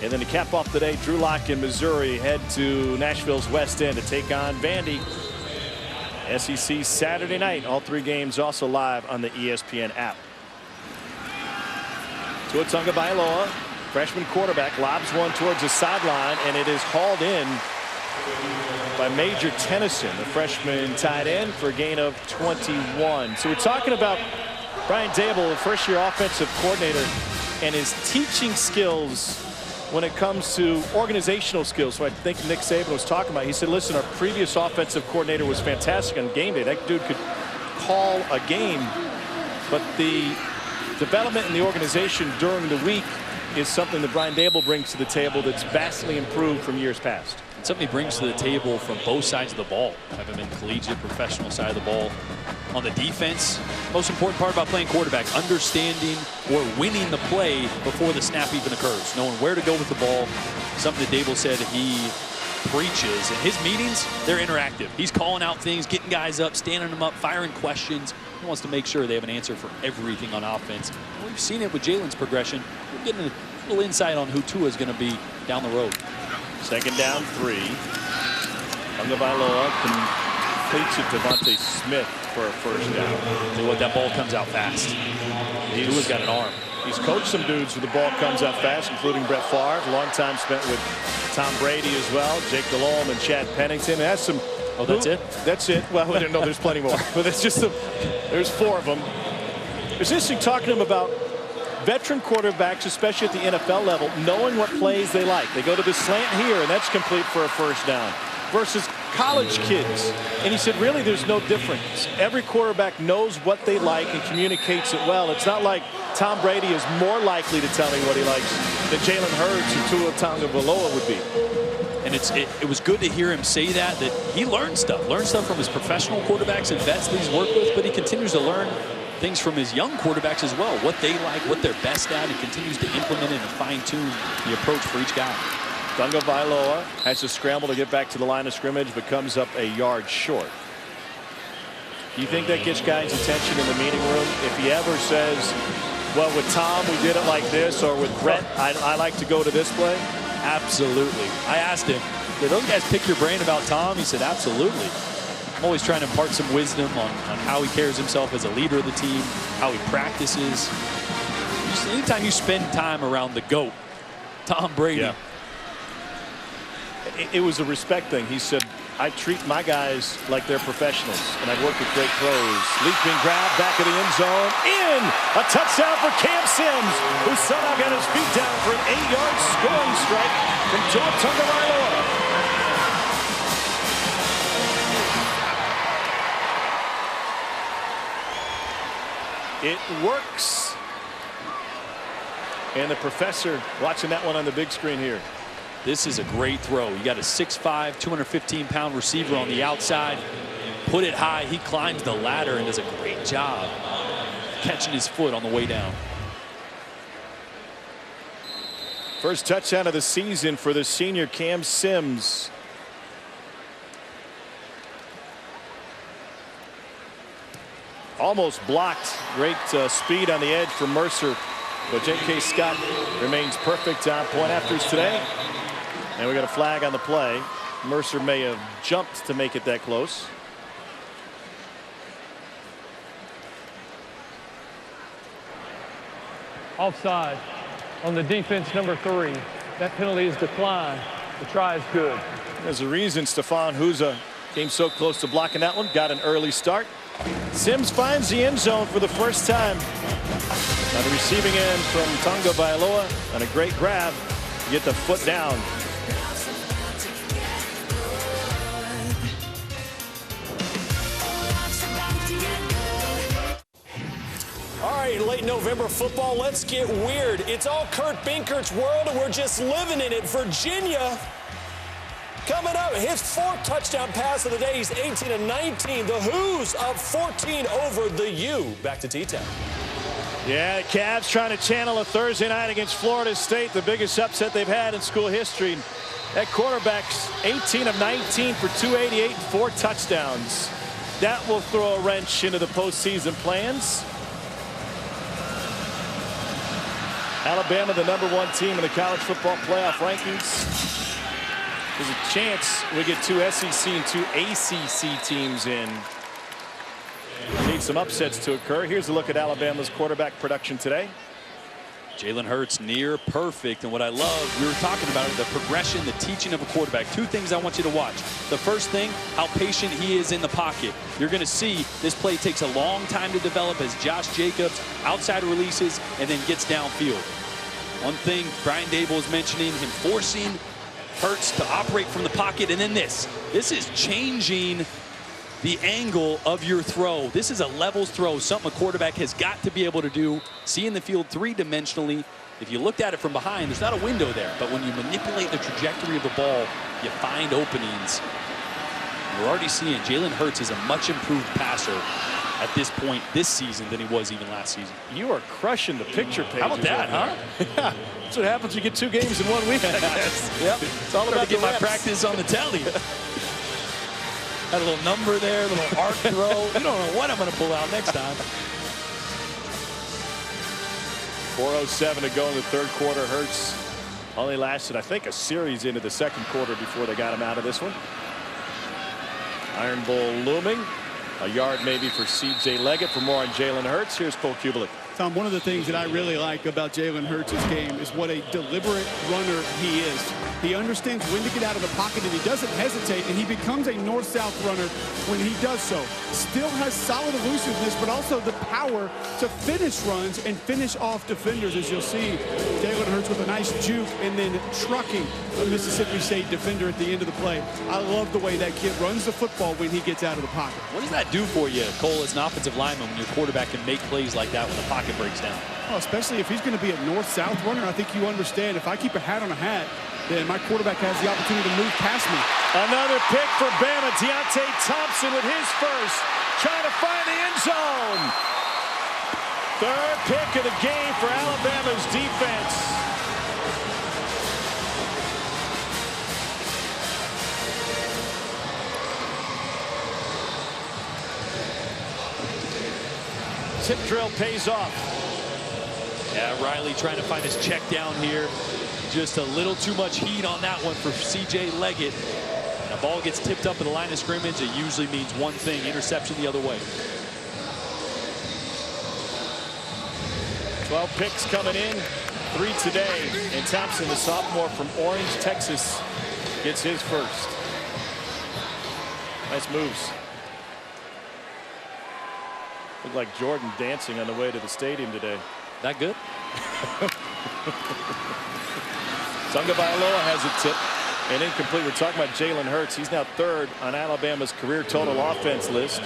And then to cap off the day, Drew Lock in Missouri head to Nashville's West End to take on Vandy. SEC Saturday night. All 3 games also live on the ESPN app. Tua Tagovailoa, freshman quarterback, lobs one towards the sideline, and it is hauled in by Major Tennyson, the freshman tight end, for a gain of 21. So we're talking about Brian Dable, the first-year offensive coordinator, and his teaching skills when it comes to organizational skills. So I think Nick Saban was talking about. He said, listen, our previous offensive coordinator was fantastic on game day. That dude could call a game, but the development in the organization during the week is something that Brian Dable brings to the table that's vastly improved from years past. It's something he brings to the table from both sides of the ball. Have him in collegiate, professional side of the ball. On the defense, most important part about playing quarterback, understanding or winning the play before the snap even occurs. Knowing where to go with the ball. Something that Dable said he preaches. In his meetings, they're interactive. He's calling out things, getting guys up, standing them up, firing questions. He wants to make sure they have an answer for everything on offense. And we've seen it with Jalen's progression. We're getting a little insight on who Tua is going to be down the road. 2nd down 3. Tagovailoa completes it to Devontae Smith for a first down. See what, that ball comes out fast. Tua's got an arm. He's coached some dudes where the ball comes out fast, including Brett Favre. Long time spent with Tom Brady as well, Jake Delhomme and Chad Pennington. That's some. Oh, that's it? That's it. Well, I didn't know there's plenty more, but it's just there's 4 of them. It's interesting talking to him about veteran quarterbacks, especially at the NFL level, knowing what plays they like. They go to the slant here, and that's complete for a first down. Versus college kids. And he said, really, there's no difference. Every quarterback knows what they like and communicates it well. It's not like Tom Brady is more likely to tell me what he likes than Jalen Hurts and Tua Tagovailoa would be. And it was good to hear him say that he learned stuff from his professional quarterbacks and vets that he's worked with, but he continues to learn things from his young quarterbacks as well, what they like, what they're best at, and continues to implement it and fine-tune the approach for each guy. Tagovailoa has to scramble to get back to the line of scrimmage, but comes up a yard short. Do you think that gets guys' attention in the meeting room? If he ever says, well, with Tom, we did it like this, or with Brett, I like to go to this play? Absolutely. I asked him, did those guys pick your brain about Tom? He said, absolutely. I'm always trying to impart some wisdom on how he carries himself as a leader of the team, how he practices. Anytime you spend time around the GOAT, Tom Brady. Yeah. It was a respect thing. He said, I treat my guys like they're professionals, and I've worked with great pros. Leaping grab, back of the end zone, in! A touchdown for Cam Sims, who somehow got his feet down for an 8-yard scoring strike from Tua Tagovailoa. It works. And the professor watching that one on the big screen here. This is a great throw. You got a 6'5", 215-pound receiver on the outside. Put it high. He climbs the ladder and does a great job catching his foot on the way down. First touchdown of the season for the senior Cam Sims. Almost blocked. Great speed on the edge for Mercer. But J.K. Scott remains perfect on point afters today. And we got a flag on the play. Mercer may have jumped to make it that close. Offside on the defense, number 3. That penalty is declined. The try is good. There's a reason Stefan Huza came so close to blocking that one. Got an early start. Sims finds the end zone for the first time. On the receiving end from Tagovailoa, and a great grab to get the foot down. All right, late November football, let's get weird. It's all Kurt Binkert's world, and we're just living in it. Virginia coming up, his 4th touchdown pass of the day. He's 18-19. The Who's up 14 over the U. Back to T-Town. Yeah, the Cavs trying to channel a Thursday night against Florida State, the biggest upset they've had in school history. That quarterback's 18 of 19 for 288, 4 touchdowns. That will throw a wrench into the postseason plans. Alabama, the #1 team in the college football playoff rankings. There's a chance we get 2 SEC and 2 ACC teams in. Need some upsets to occur. Here's a look at Alabama's quarterback production today. Jalen Hurts near perfect, and what I love, we were talking about it, the progression, the teaching of a quarterback. 2 things I want you to watch. The first thing, how patient he is in the pocket. You're going to see this play takes a long time to develop as Josh Jacobs outside releases and then gets downfield. One thing Brian Dable is mentioning, him forcing Hurts to operate from the pocket, and then this is changing the angle of your throw. This is a levels throw, something a quarterback has got to be able to do. Seeing the field 3-dimensionally. If you looked at it from behind, there's not a window there, but when you manipulate the trajectory of the ball, you find openings. We're already seeing Jalen Hurts is a much improved passer at this point this season than he was even last season. You are crushing the picture pages. How about that, huh? Yeah, that's what happens. You get 2 games in 1 week. Yep. It's all about to get my practice on the telly. Had a little number there, a little arc throw. You don't know what I'm going to pull out next time. 4:07 to go in the 3rd quarter. Hurts only lasted, I think, a series into the 2nd quarter before they got him out of this one. Iron Bowl looming. A yard maybe for C.J. Leggett. For more on Jalen Hurts, here's Cole Kubelik. Tom, one of the things that I really like about Jalen Hurts' game is what a deliberate runner he is. He understands when to get out of the pocket, and he doesn't hesitate, and he becomes a north-south runner when he does so. Still has solid elusiveness, but also the power to finish runs and finish off defenders, as you'll see. Jalen Hurts with a nice juke and then trucking a Mississippi State defender at the end of the play. I love the way that kid runs the football when he gets out of the pocket. What does that do for you, Cole, as an offensive lineman, when your quarterback can make plays like that when the pocket breaks down? Oh, especially if he's going to be a north-south runner. I think you understand if I keep a hat on a hat, then my quarterback has the opportunity to move past me. Another pick for Bama. Deontay Thompson with his first. Trying to find the end zone. 3rd pick of the game for Alabama's defense. Tip drill pays off. Yeah, Riley trying to find his check down here. Just a little too much heat on that one for C.J. Leggett. And a ball gets tipped up at the line of scrimmage, it usually means one thing, interception the other way. 12 picks coming in, 3 today. And Thompson, the sophomore from Orange, Texas, gets his first. Nice moves. Looked like Jordan dancing on the way to the stadium today. That good? Tagovailoa has a tip and incomplete. We're talking about Jalen Hurts. He's now 3rd on Alabama's career total offense list.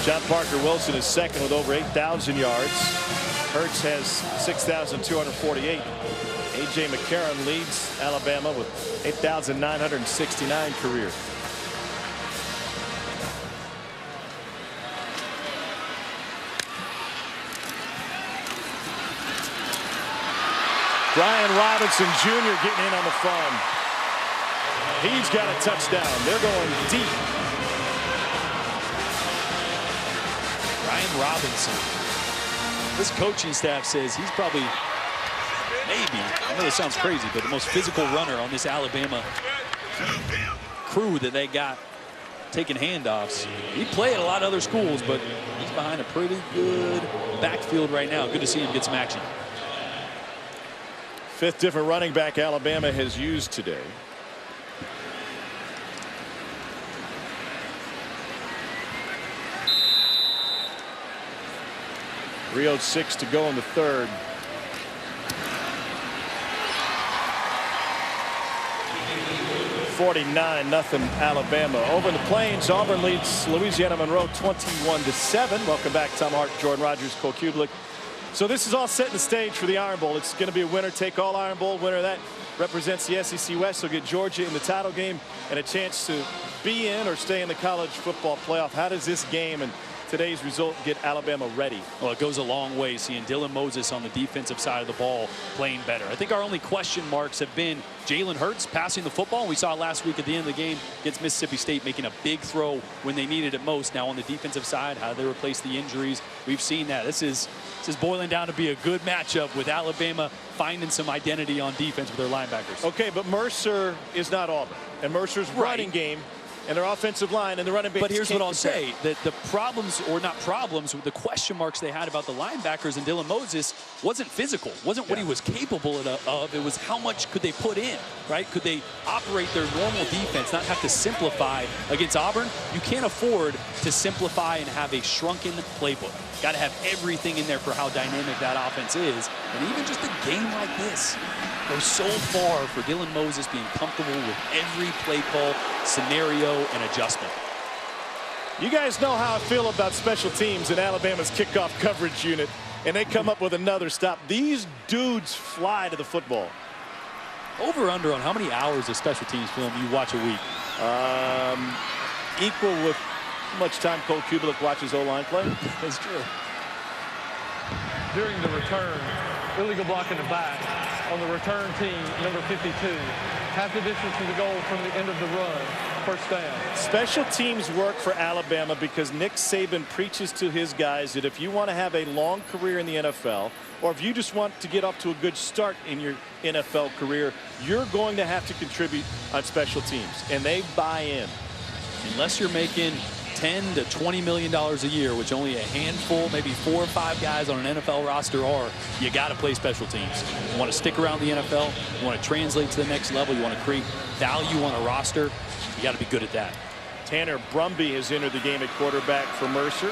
John Parker Wilson is 2nd with over 8,000 yards. Hurts has 6,248. A.J. McCarron leads Alabama with 8,969 career. Brian Robinson Jr. getting in on the fun. He's got a touchdown. They're going deep. Brian Robinson. This coaching staff says he's probably, maybe, I know this sounds crazy, but the most physical runner on this Alabama crew that they got taking handoffs. He played at a lot of other schools, but he's behind a pretty good backfield right now. Good to see him get some action. 5th different running back Alabama has used today. .306 to go in the 3rd. (49-0) Alabama. Over in the Plains, Auburn leads Louisiana Monroe 21-7. Welcome back, Tom Hart, Jordan Rogers, Cole Kublik. So this is all setting the stage for the Iron Bowl. It's going to be a winner-take-all Iron Bowl. Winner of that represents the SEC West. Will get Georgia in the title game and a chance to be in or stay in the college football playoff. How does this game and today's result get Alabama ready? Well, it goes a long way seeing Dylan Moses on the defensive side of the ball playing better. I think our only question marks have been Jalen Hurts passing the football. We saw last week at the end of the game against Mississippi State making a big throw when they needed it most. Now on the defensive side, how do they replace the injuries? We've seen that. This is boiling down to be a good matchup with Alabama finding some identity on defense with their linebackers. Okay, but Mercer is not Auburn. And Mercer's running game and their offensive line and the running back. But here's what I'll say, that the problems, or not problems, the question marks they had about the linebackers and Dylan Moses wasn't physical, wasn't what he was capable of. It was how much could they put in, right? Could they operate their normal defense, not have to simplify against Auburn? You can't afford to simplify and have a shrunken playbook. Got to have everything in there for how dynamic that offense is. And even just a game like this goes so far for Dylan Moses being comfortable with every play call, scenario, and adjustment. You guys know how I feel about special teams in Alabama's kickoff coverage unit, and they come up with another stop. These dudes fly to the football. Over under on how many hours of special teams film you watch a week? Equal with how much time Cole Kublik watches O-line play. That's true. During the return, illegal block in the back on the return team, number 52. Half the distance to the goal from the end of the run. First down. Special teams work for Alabama because Nick Saban preaches to his guys that if you want to have a long career in the NFL, or if you just want to get off to a good start in your NFL career, you're going to have to contribute on special teams, and they buy in. Unless you're making $10 to $20 million a year, which only a handful, maybe 4 or 5 guys on an NFL roster are, you got to play special teams. You want to stick around the NFL, you want to translate to the next level, you want to create value on a roster, you got to be good at that. Tanner Brumby has entered the game at quarterback for Mercer.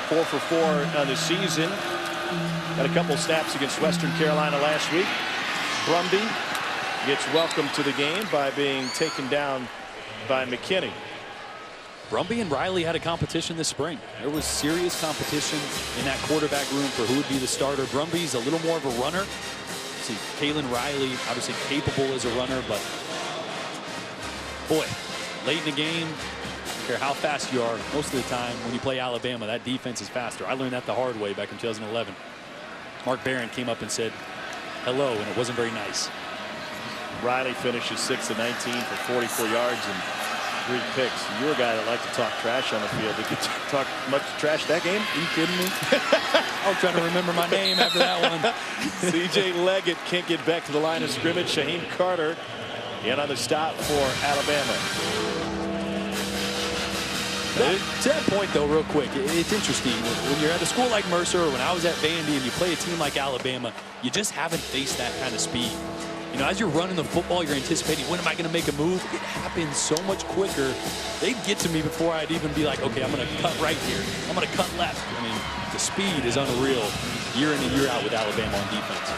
4 for 4 on the season. Got a couple snaps against Western Carolina last week. Brumby gets welcomed to the game by being taken down by McKinney. Brumby and Riley had a competition this spring. There was serious competition in that quarterback room for who would be the starter. Brumby's a little more of a runner. See, Kalen Riley, obviously capable as a runner, but boy, late in the game, I don't care how fast you are, most of the time when you play Alabama, that defense is faster. I learned that the hard way back in 2011. Mark Barron came up and said hello, and it wasn't very nice. Riley finishes 6 of 19 for 44 yards and 3 picks. You're a guy that likes to talk trash on the field. Did you talk much trash that game? Are you kidding me? I was trying to remember my name after that one. C.J. Leggett can't get back to the line of scrimmage. Shaheem Carter in on the stop for Alabama. To that point, though, real quick, it's interesting. When you're at a school like Mercer or when I was at Vandy and you play a team like Alabama, you just haven't faced that kind of speed. You know, as you're running the football, you're anticipating, when am I going to make a move? It happens so much quicker. They'd get to me before I'd even be like, okay, I'm going to cut right here. I'm going to cut left. I mean, the speed is unreal year in and year out with Alabama on defense.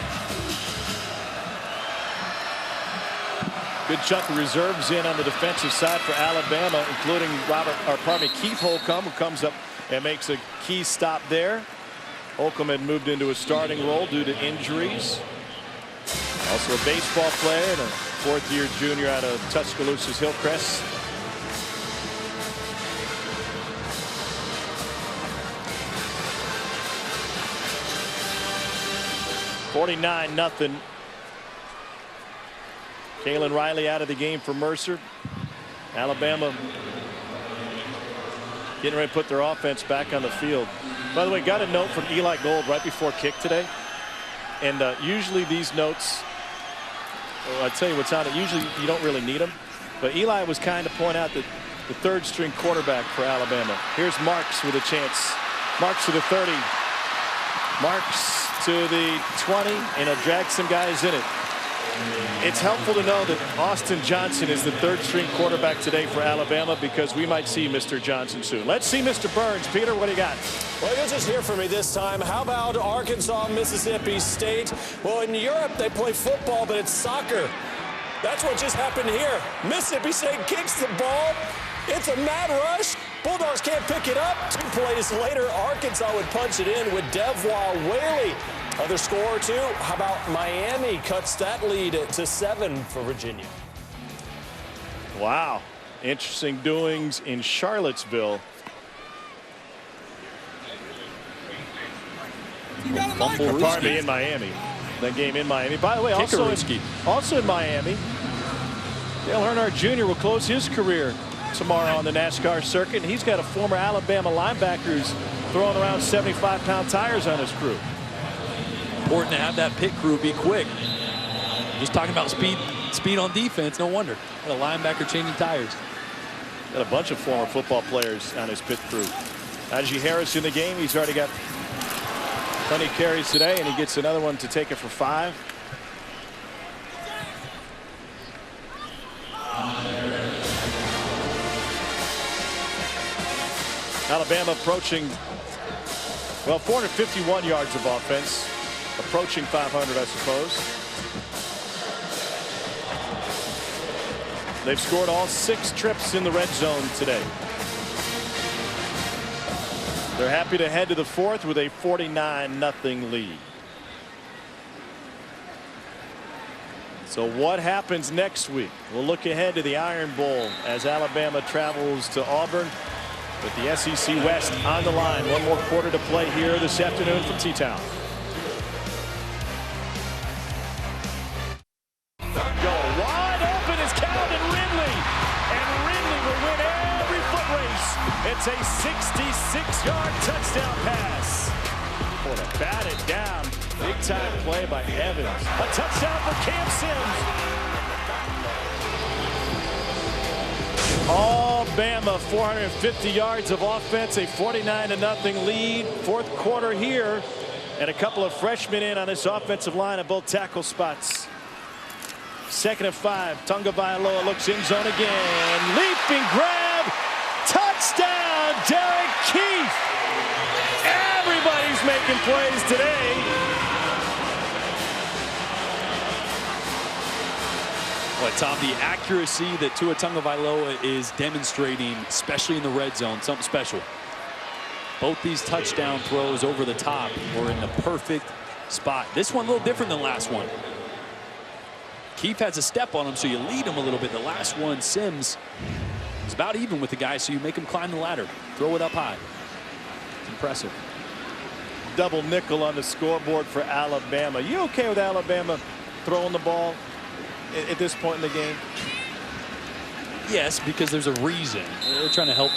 Good chunk of reserves in on the defensive side for Alabama, including Keith Holcomb, who comes up and makes a key stop there. Holcomb had moved into a starting role due to injuries. Also a baseball player and a fourth-year junior out of Tuscaloosa's Hillcrest. $49-0. Kalen Riley out of the game for Mercer. Alabama getting ready to put their offense back on the field. By the way, got a note from Eli Gold right before kick today. And usually these notes, I'll tell you what's on it. Usually you don't really need them. But Eli was kind of pointing out that the third string quarterback for Alabama. Here's Marks with a chance. Marks to the 30. Marks to the 20. And he'll drag some guys in it. It's helpful to know that Austin Johnson is the third string quarterback today for Alabama, because we might see Mr. Johnson soon. Let's see Mr. Burns. Peter, what do you got? Well, you'll just hear from me this time. How about Arkansas, Mississippi State? Well, in Europe, they play football, but it's soccer. That's what just happened here. Mississippi State kicks the ball. It's a mad rush. Bulldogs can't pick it up. 2 plays later, Arkansas would punch it in with Devwa Whaley. Other score or two. How about Miami cuts that lead to 7 for Virginia? Wow. Interesting doings in Charlottesville. Pardon me, in Miami. That game in Miami. By the way, also in Miami, Dale Earnhardt Jr. will close his career tomorrow on the NASCAR circuit. And he's got a former Alabama linebacker who's throwing around 75-pound tires on his crew. Important to have that pit crew be quick. Just talking about speed on defense, no wonder. Got a linebacker changing tires. Got a bunch of former football players on his pit crew. Najee Harris in the game. He's already got plenty of carries today, and he gets another one to take it for 5. Alabama approaching, well, 451 yards of offense. Approaching 500, I suppose. They've scored all 6 trips in the red zone today. They're happy to head to the 4th with a 49-0 lead. So what happens next week? We'll look ahead to the Iron Bowl as Alabama travels to Auburn with the SEC West on the line. One more quarter to play here this afternoon from T-Town. It's a 66-yard touchdown pass. Boy, to bat it down. Big time play by Evans. A touchdown for Cam Sims. Alabama 450 yards of offense, a 49-0 lead. 4th quarter here, and a couple of freshmen in on this offensive line at both tackle spots. 2nd and 5. Tunga Vailoa looks in zone again. Leaping grab. Touchdown, Derek Keith. Everybody's making plays today. Well, Tom, the accuracy that Tua Tagovailoa is demonstrating, especially in the red zone, something special. Both these touchdown throws over the top were in the perfect spot. This one a little different than the last one. Keith has a step on him, so you lead him a little bit. The last one, Sims, is about even with the guy, so you make him climb the ladder. Throw it up high. It's impressive. Double nickel on the scoreboard for Alabama. You okay with Alabama throwing the ball at this point in the game? Yes, because there's a reason. They're trying to help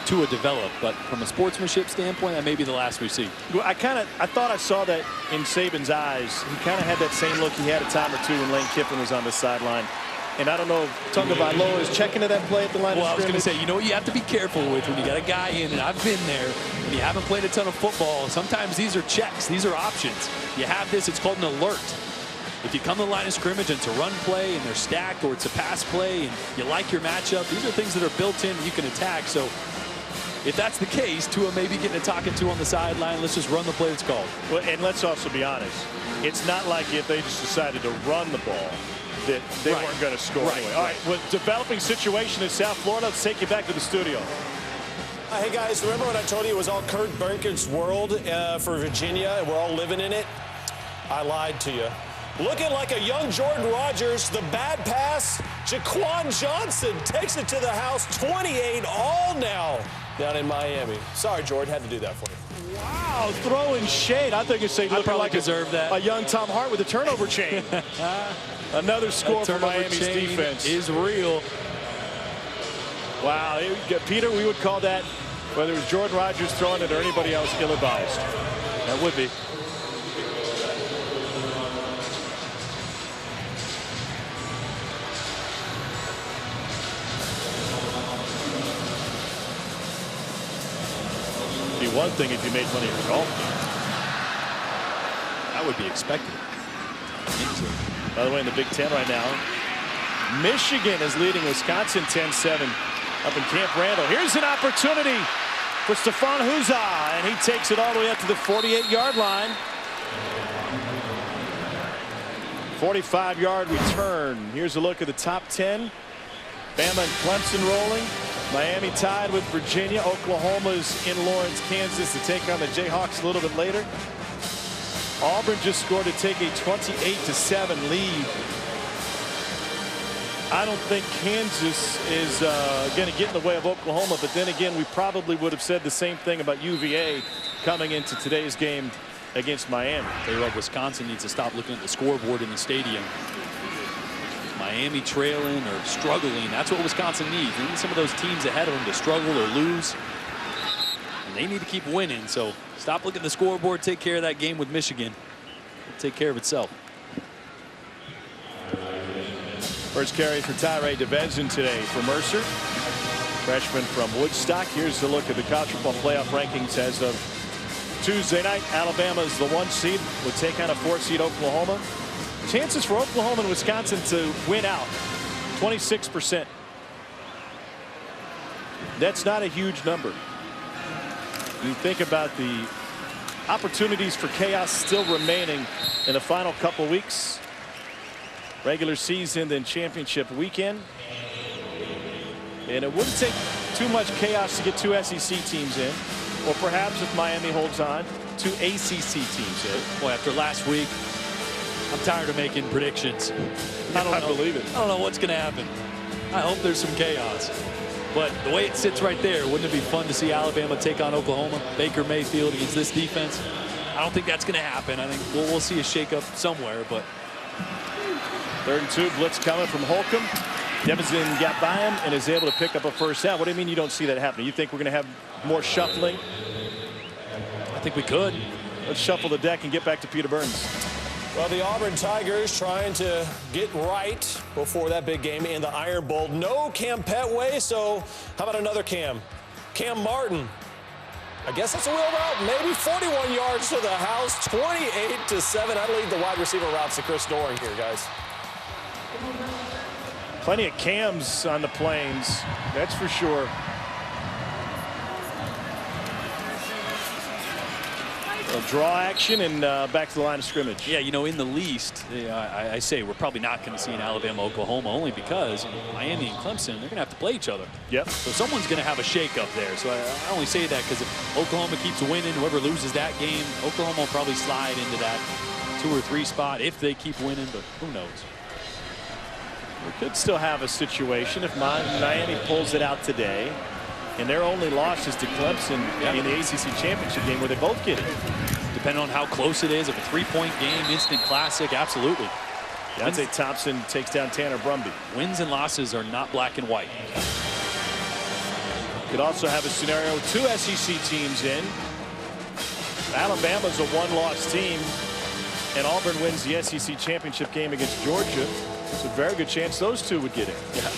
Tua develop, but from a sportsmanship standpoint, that may be the last we see. I thought I saw that in Saban's eyes. He kind of had that same look he had a time or two when Lane Kiffin was on the sideline. And I don't know if Tagovailoa is checking to that play at the line of Well, I was going to scrimmage. say, you know what you have to be careful with when you got a guy in, and I've been there, and you haven't played a ton of football. Sometimes these are checks. These are options. You have this. It's called an alert. If you come to the line of scrimmage and it's a run play and they're stacked, or it's a pass play and you like your matchup, these are things that are built in and you can attack. So if that's the case, Tua may be getting a talking to on the sideline. Let's just run the play that's called. Well, and let's also be honest. It's not like if they just decided to run the ball that they weren't going to score anyway. All right, well, developing situation in South Florida. Let's take you back to the studio. Hey, guys, remember when I told you it was all Kurt Benkert's world for Virginia and we're all living in it? I lied to you. Looking like a young Jordan Rodgers, the bad pass, Jaquan Johnson takes it to the house, 28 all now down in Miami. Sorry, Jordan, had to do that for you. Wow, throwing shade. I think it's looking like a young Tom Hart with a turnover chain. Another score for Miami's defense. Is real. Wow, Peter, we would call that, whether it was Jordan Rodgers throwing it or anybody else, ill-advised. That would be. Be one thing if you made money from golf. That would be expected. By the way, in the Big Ten right now, Michigan is leading Wisconsin 10-7 up in Camp Randall. Here's an opportunity for Stefan Huza, and he takes it all the way up to the 48-yard line. 45-yard return. Here's a look at the top 10. Bama and Clemson rolling. Miami tied with Virginia. Oklahoma's in Lawrence, Kansas to take on the Jayhawks a little bit later. Auburn just scored to take a 28-7 lead. I don't think Kansas is going to get in the way of Oklahoma, but then again, we probably would have said the same thing about UVA coming into today's game against Miami. Tell you what, Wisconsin needs to stop looking at the scoreboard in the stadium. Miami trailing or struggling, that's what Wisconsin needs. They need some of those teams ahead of them to struggle or lose. And they need to keep winning, so stop looking at the scoreboard, take care of that game with Michigan. It'll take care of itself. First carry for Tyree DeVenson today for Mercer. Freshman from Woodstock. Here's a look at the college football playoff rankings as of Tuesday night. Alabama is the 1 seed. Will take on a 4 seed Oklahoma. Chances for Oklahoma and Wisconsin to win out, 26%. That's not a huge number. You think about the opportunities for chaos still remaining in the final couple weeks. Regular season, then championship weekend. And it wouldn't take too much chaos to get 2 SEC teams in. Or perhaps if Miami holds on, 2 ACC teams in. Boy, after last week, I'm tired of making predictions. I believe it. I don't know what's going to happen. I hope there's some chaos. But the way it sits right there, wouldn't it be fun to see Alabama take on Oklahoma? Baker Mayfield against this defense? I don't think that's going to happen. I think we'll see a shakeup somewhere, but 3rd and 2, blitz coming from Holcomb. Devison got by him and is able to pick up a first down. What do you mean you don't see that happening? You think we're going to have more shuffling? I think we could. Let's shuffle the deck and get back to Peter Burns. Well, the Auburn Tigers trying to get right before that big game in the Iron Bowl. No Cam Petway, so how about another Cam? Cam Martin. I guess that's a wheel route. Maybe 41 yards to the house, 28-7. I lead the wide receiver routes to Chris Doring here, guys. Plenty of Cams on the Plains, that's for sure. A draw action and back to the line of scrimmage. Yeah, you know, in the least, I say we're probably not going to see an Alabama-Oklahoma only because Miami and Clemson, they're going to have to play each other. Yep. So someone's going to have a shake-up there. So I only say that because if Oklahoma keeps winning, whoever loses that game, Oklahoma will probably slide into that 2 or 3 spot if they keep winning, but who knows. We could still have a situation if Miami pulls it out today. And their only loss is to Clemson in the ACC championship game where they both get it. Depending on how close it is, if a 3-point game, instant classic, absolutely. Deontay Thompson takes down Tanner Brumby. Wins and losses are not black and white. Could also have a scenario with 2 SEC teams in. Alabama's a 1-loss team, and Auburn wins the SEC championship game against Georgia. It's a very good chance those two would get in. Yeah.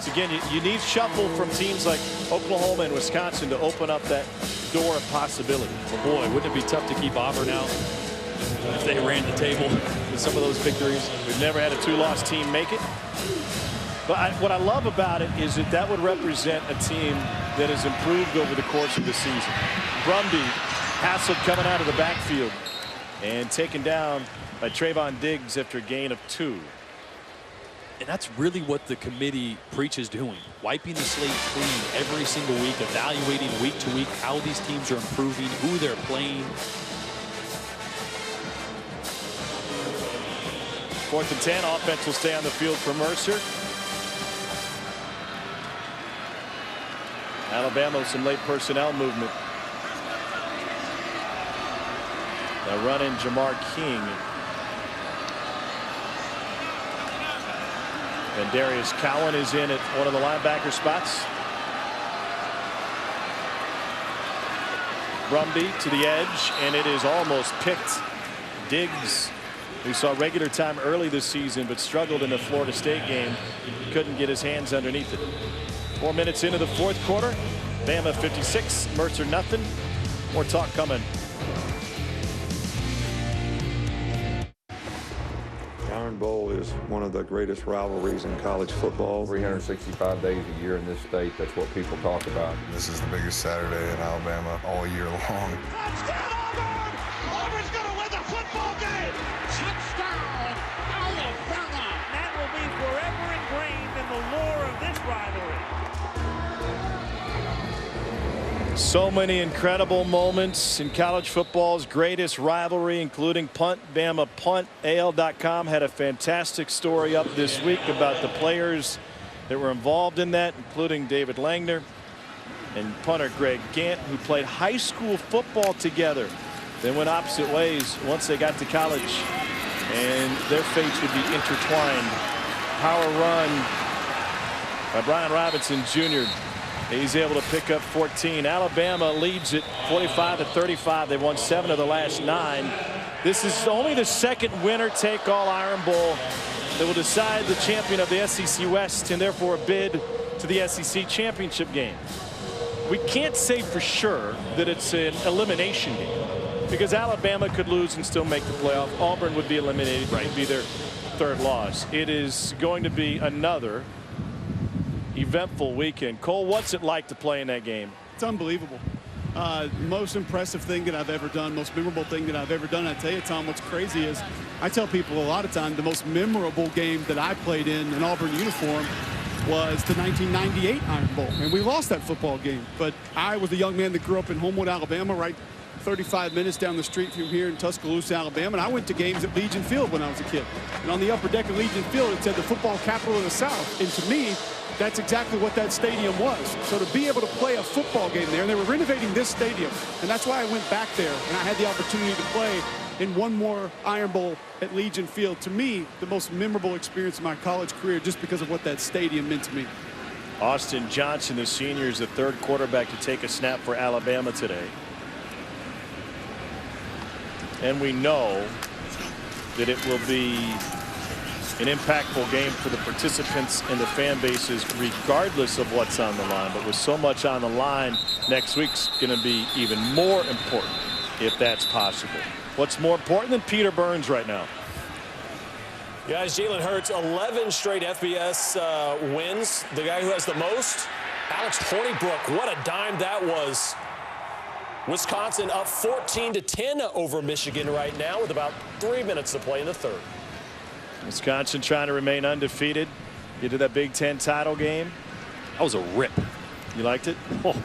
So again, you need shuffle from teams like Oklahoma and Wisconsin to open up that door of possibility. Well, boy, wouldn't it be tough to keep Auburn out if they ran the table with some of those victories? We've never had a 2-loss team make it. But what I love about it is that would represent a team that has improved over the course of the season. Brumby hassled coming out of the backfield and taken down by Trayvon Diggs after a gain of 2. And that's really what the committee preaches doing. Wiping the slate clean every single week, evaluating week to week how these teams are improving, who they're playing. 4th and 10. Offense will stay on the field for Mercer. Alabama with some late personnel movement. They'll run in Jamar King. And Darius Cowan is in at one of the linebacker spots. Brumby to the edge, and it is almost picked. Diggs, who saw regular time early this season but struggled in the Florida State game, couldn't get his hands underneath it. 4 minutes into the 4th quarter. Bama 56, Mercer nothing. More talk coming. The Iron Bowl is one of the greatest rivalries in college football. 365 days a year in this state, that's what people talk about. This is the biggest Saturday in Alabama all year long. Touchdown Auburn! Auburn's going to win the football game! Touchdown Alabama! That will be forever ingrained in the lore of this rivalry. So many incredible moments in college football's greatest rivalry, including Punt Bama Punt. AL.com had a fantastic story up this week about the players that were involved in that, including David Langner and punter Greg Gant, who played high school football together. They went opposite ways once they got to college, and their fates would be intertwined. Power run by Brian Robinson Jr. He's able to pick up 14. Alabama leads it 45-35. They've won 7 of the last 9. This is only the second winner-take-all Iron Bowl that will decide the champion of the SEC West and therefore a bid to the SEC championship game. We can't say for sure that it's an elimination game because Alabama could lose and still make the playoff. Auburn would be eliminated. Right. It would be their 3rd loss. It is going to be another eventful weekend. Cole, what's it like to play in that game? It's unbelievable. Most impressive thing that I've ever done, most memorable thing that I've ever done. I tell you, Tom, what's crazy is I tell people a lot of time the most memorable game that I played in an Auburn uniform was the 1998 Iron Bowl, and we lost that football game. But I was a young man that grew up in Homewood, Alabama, right 35 minutes down the street from here in Tuscaloosa, Alabama, and I went to games at Legion Field when I was a kid. And on the upper deck of Legion Field, it said the football capital of the South. And to me, that's exactly what that stadium was. So to be able to play a football game there, and they were renovating this stadium, and that's why I went back there, and I had the opportunity to play in one more Iron Bowl at Legion Field. To me, the most memorable experience of my college career just because of what that stadium meant to me. Austin Johnson, the senior, is the 3rd quarterback to take a snap for Alabama today. And we know that it will be an impactful game for the participants and the fan bases regardless of what's on the line. But with so much on the line, next week's going to be even more important if that's possible. What's more important than Peter Burns right now? Guys, Jalen Hurts, 11 straight FBS wins. The guy who has the most, Alex Hornibrook. What a dime that was. Wisconsin up 14-10 over Michigan right now with about 3 minutes to play in the 3rd. Wisconsin trying to remain undefeated. Get to that Big Ten title game. That was a rip. You liked it? Oh.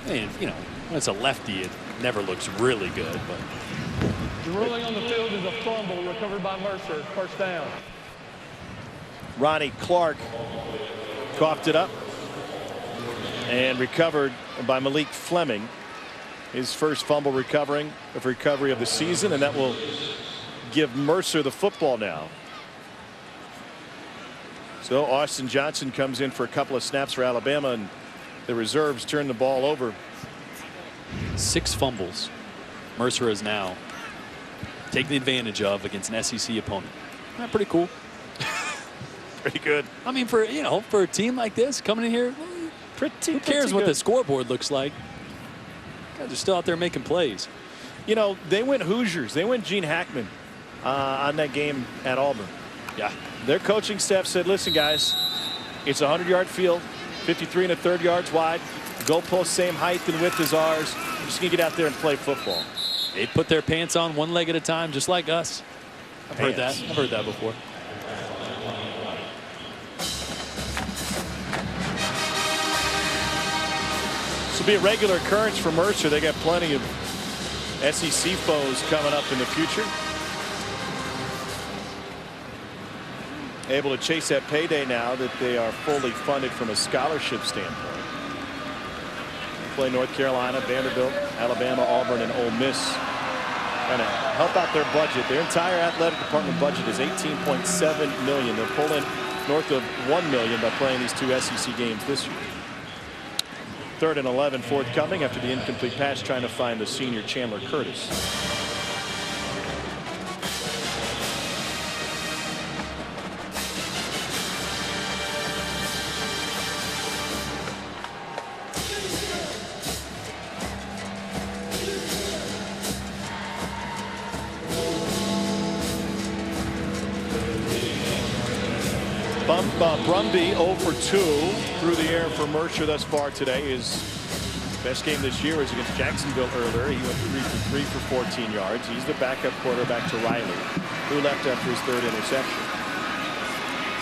And, you know, when it's a lefty, it never looks really good. But the ruling on the field is a fumble recovered by Mercer. 1st down. Ronnie Clark coughed it up and recovered by Malik Fleming. His first fumble recovery of the season, and that will give Mercer the football now. So Austin Johnson comes in for a couple of snaps for Alabama, and the reserves turn the ball over. 6 fumbles. Mercer has now taking advantage of against an SEC opponent. Isn't that pretty cool? Pretty good. I mean, for a team like this coming in here, who cares what the scoreboard looks like? Guys are still out there making plays. You know, they went Hoosiers. They went Gene Hackman on that game at Auburn. Yeah. Their coaching staff said, listen, guys, it's a 100-yard field, 53 1/3 yards wide. Goalpost same height and width as ours. We're just going to get out there and play football. They put their pants on one leg at a time, just like us. I've heard that. I've heard that before. This will be a regular occurrence for Mercer. They got plenty of SEC foes coming up in the future. Able to chase that payday now that they are fully funded from a scholarship standpoint. Play North Carolina, Vanderbilt, Alabama, Auburn, and Ole Miss. Trying to help out their budget. Their entire athletic department budget is $18.7 million. They'll pull in north of $1 million by playing these two SEC games this year. 3rd and 11 forthcoming after the incomplete pass, trying to find the senior Chandler Curtis. Brumby 0 for 2 through the air for Mercer thus far today. His best game this year was against Jacksonville earlier. He went 3 for 3 for 14 yards. He's the backup quarterback to Riley, who left after his 3rd interception.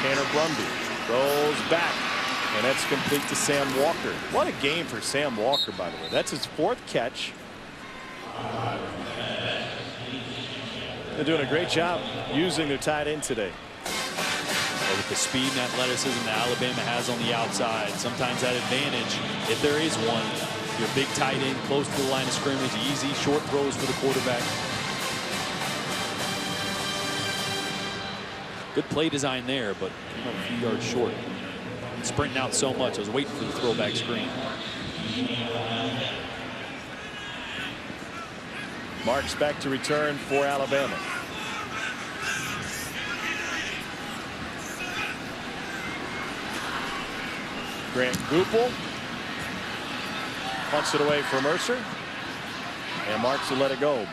Tanner Brumby throws back, and that's complete to Sam Walker. What a game for Sam Walker, by the way. That's his 4th catch. They're doing a great job using their tight end today. With the speed and athleticism that Alabama has on the outside, sometimes that advantage, if there is one, your big tight end close to the line of scrimmage, easy short throws for the quarterback. Good play design there, but came up a few yards short. Sprinting out so much, I was waiting for the throwback screen. Marks back to return for Alabama. Grant Goupel punts it away for Mercer, and Marks will let it go.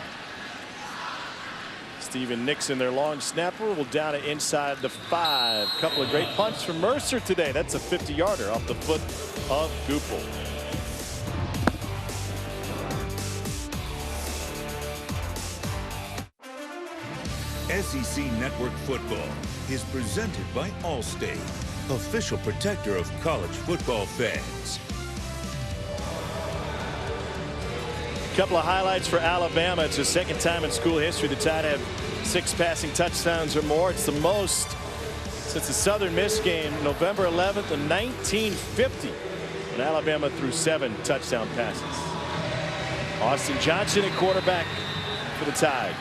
Steven Nixon, their long snapper, will down it inside the 5. Couple of great punts from Mercer today. That's a 50-yarder off the foot of Goupel. SEC Network Football is presented by Allstate, official protector of college football fans. A couple of highlights for Alabama. It's the 2nd time in school history the Tide have 6 passing touchdowns or more. It's the most since the Southern Miss game November 11th of 1950 when Alabama threw 7 touchdown passes. Austin Johnson at quarterback for the Tide.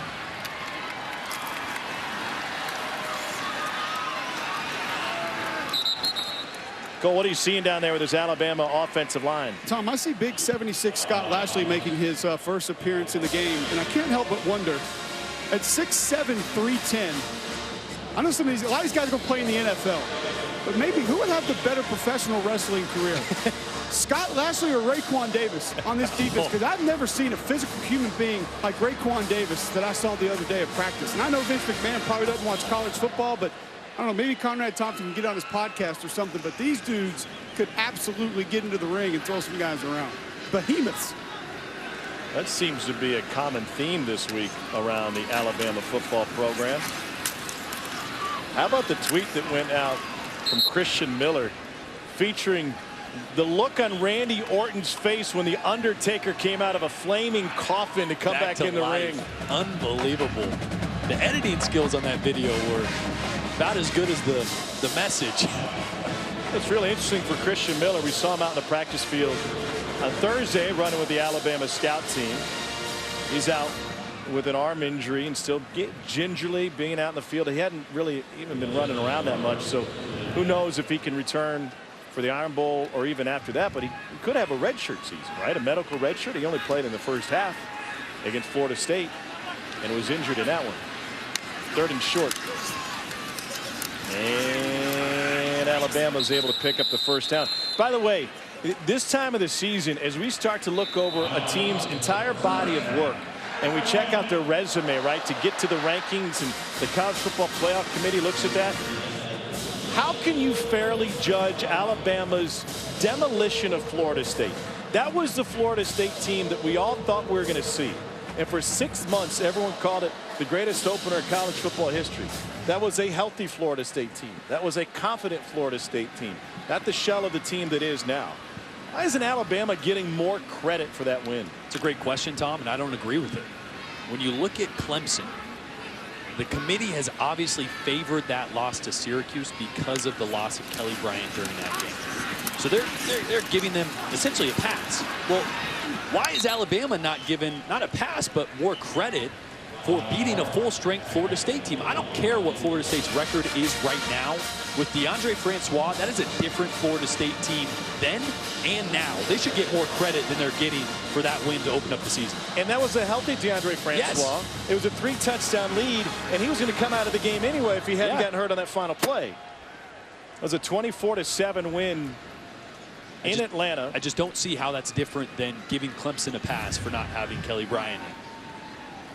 What are you seeing down there with this Alabama offensive line? Tom, I see big 76 Scott Lashley making his first appearance in the game, and I can't help but wonder, at 6'7", 310, I know a lot of these guys are going to play in the NFL, but maybe who would have the better professional wrestling career? Scott Lashley or Raekwon Davis on this defense? Because I've never seen a physical human being like Raekwon Davis that I saw the other day at practice. And I know Vince McMahon probably doesn't watch college football, but I don't know, maybe Conrad Thompson can get on his podcast or something, but these dudes could absolutely get into the ring and throw some guys around. Behemoths. That seems to be a common theme this week around the Alabama football program. How about the tweet that went out from Christian Miller featuring the look on Randy Orton's face when the Undertaker came out of a flaming coffin to come back in the ring? Unbelievable. The editing skills on that video were about as good as the message. It's really interesting for Christian Miller. We saw him out in the practice field on Thursday running with the Alabama scout team. He's out with an arm injury and still gingerly being out in the field. He hadn't really even been running around that much, so who knows if he can return for the Iron Bowl or even after that. But he could have a redshirt season, right? A medical redshirt. He only played in the first half against Florida State. and was injured in that one. 3rd and short. And Alabama's able to pick up the first down. By the way, this time of the season, as we start to look over a team's entire body of work, and we check out their resume, right, to get to the rankings, and the College Football Playoff Committee looks at that, how can you fairly judge Alabama's demolition of Florida State? That was the Florida State team that we all thought we were going to see. And for 6 months, everyone called it the greatest opener in college football history. That was a healthy Florida State team. That was a confident Florida State team. Not the shell of the team that is now. Why isn't Alabama getting more credit for that win? It's a great question, Tom, and I don't agree with it. When you look at Clemson, the committee has obviously favored that loss to Syracuse because of the loss of Kelly Bryant during that game. So they're giving them essentially a pass. Well, why is Alabama not given, not a pass, but more credit for beating a full-strength Florida State team? I don't care what Florida State's record is right now. With DeAndre Francois, that is a different Florida State team then and now. They should get more credit than they're getting for that win to open up the season. And that was a healthy DeAndre Francois. Yes. It was a 3-touchdown lead, and he was going to come out of the game anyway if he hadn't gotten hurt on that final play. It was a 24-7 win in Atlanta. I just don't see how that's different than giving Clemson a pass for not having Kelly Bryant in.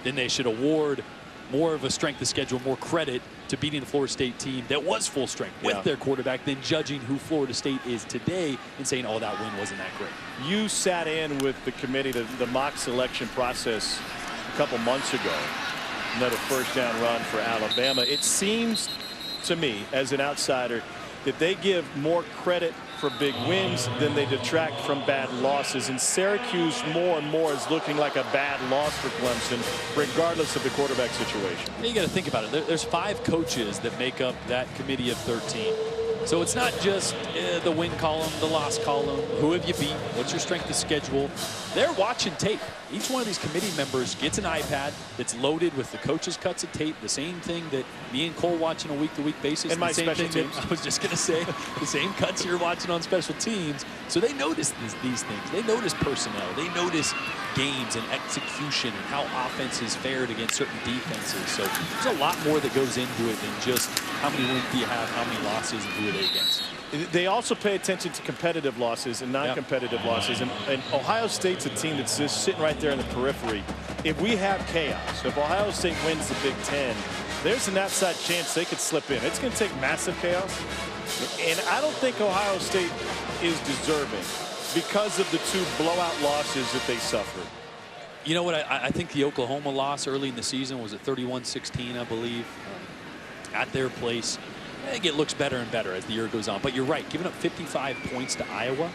Then they should award more of a strength of schedule, more credit to beating the Florida State team that was full strength with their quarterback than judging who Florida State is today and saying, oh, that win wasn't that great. You sat in with the committee, the mock selection process a couple months ago. Another first down run for Alabama. It seems to me, as an outsider, that they give more credit for big wins than they detract from bad losses. And Syracuse more and more is looking like a bad loss for Clemson, regardless of the quarterback situation. You got to think about it. There's 5 coaches that make up that committee of 13. So it's not just the win column, the loss column. Who have you beat? What's your strength of schedule? They're watching tape. Each one of these committee members gets an iPad that's loaded with the coaches' cuts of tape, the same thing that me and Cole watch on a week-to-week basis. And my special teams. I was just going to say, the same cuts you're watching on special teams. So they notice these things. They notice personnel. They notice games and execution and how offenses fared against certain defenses. So there's a lot more that goes into it than just how many wins do you have, how many losses, and who are they against. They also pay attention to competitive losses and non-competitive losses. And Ohio State's a team that's just sitting right there in the periphery. If we have chaos, if Ohio State wins the Big Ten, there's an outside chance they could slip in. It's going to take massive chaos. And I don't think Ohio State is deserving because of the 2 blowout losses that they suffered. You know what? I think the Oklahoma loss early in the season was at 31-16, I believe, at their place. I think it looks better and better as the year goes on. But you're right, giving up 55 points to Iowa,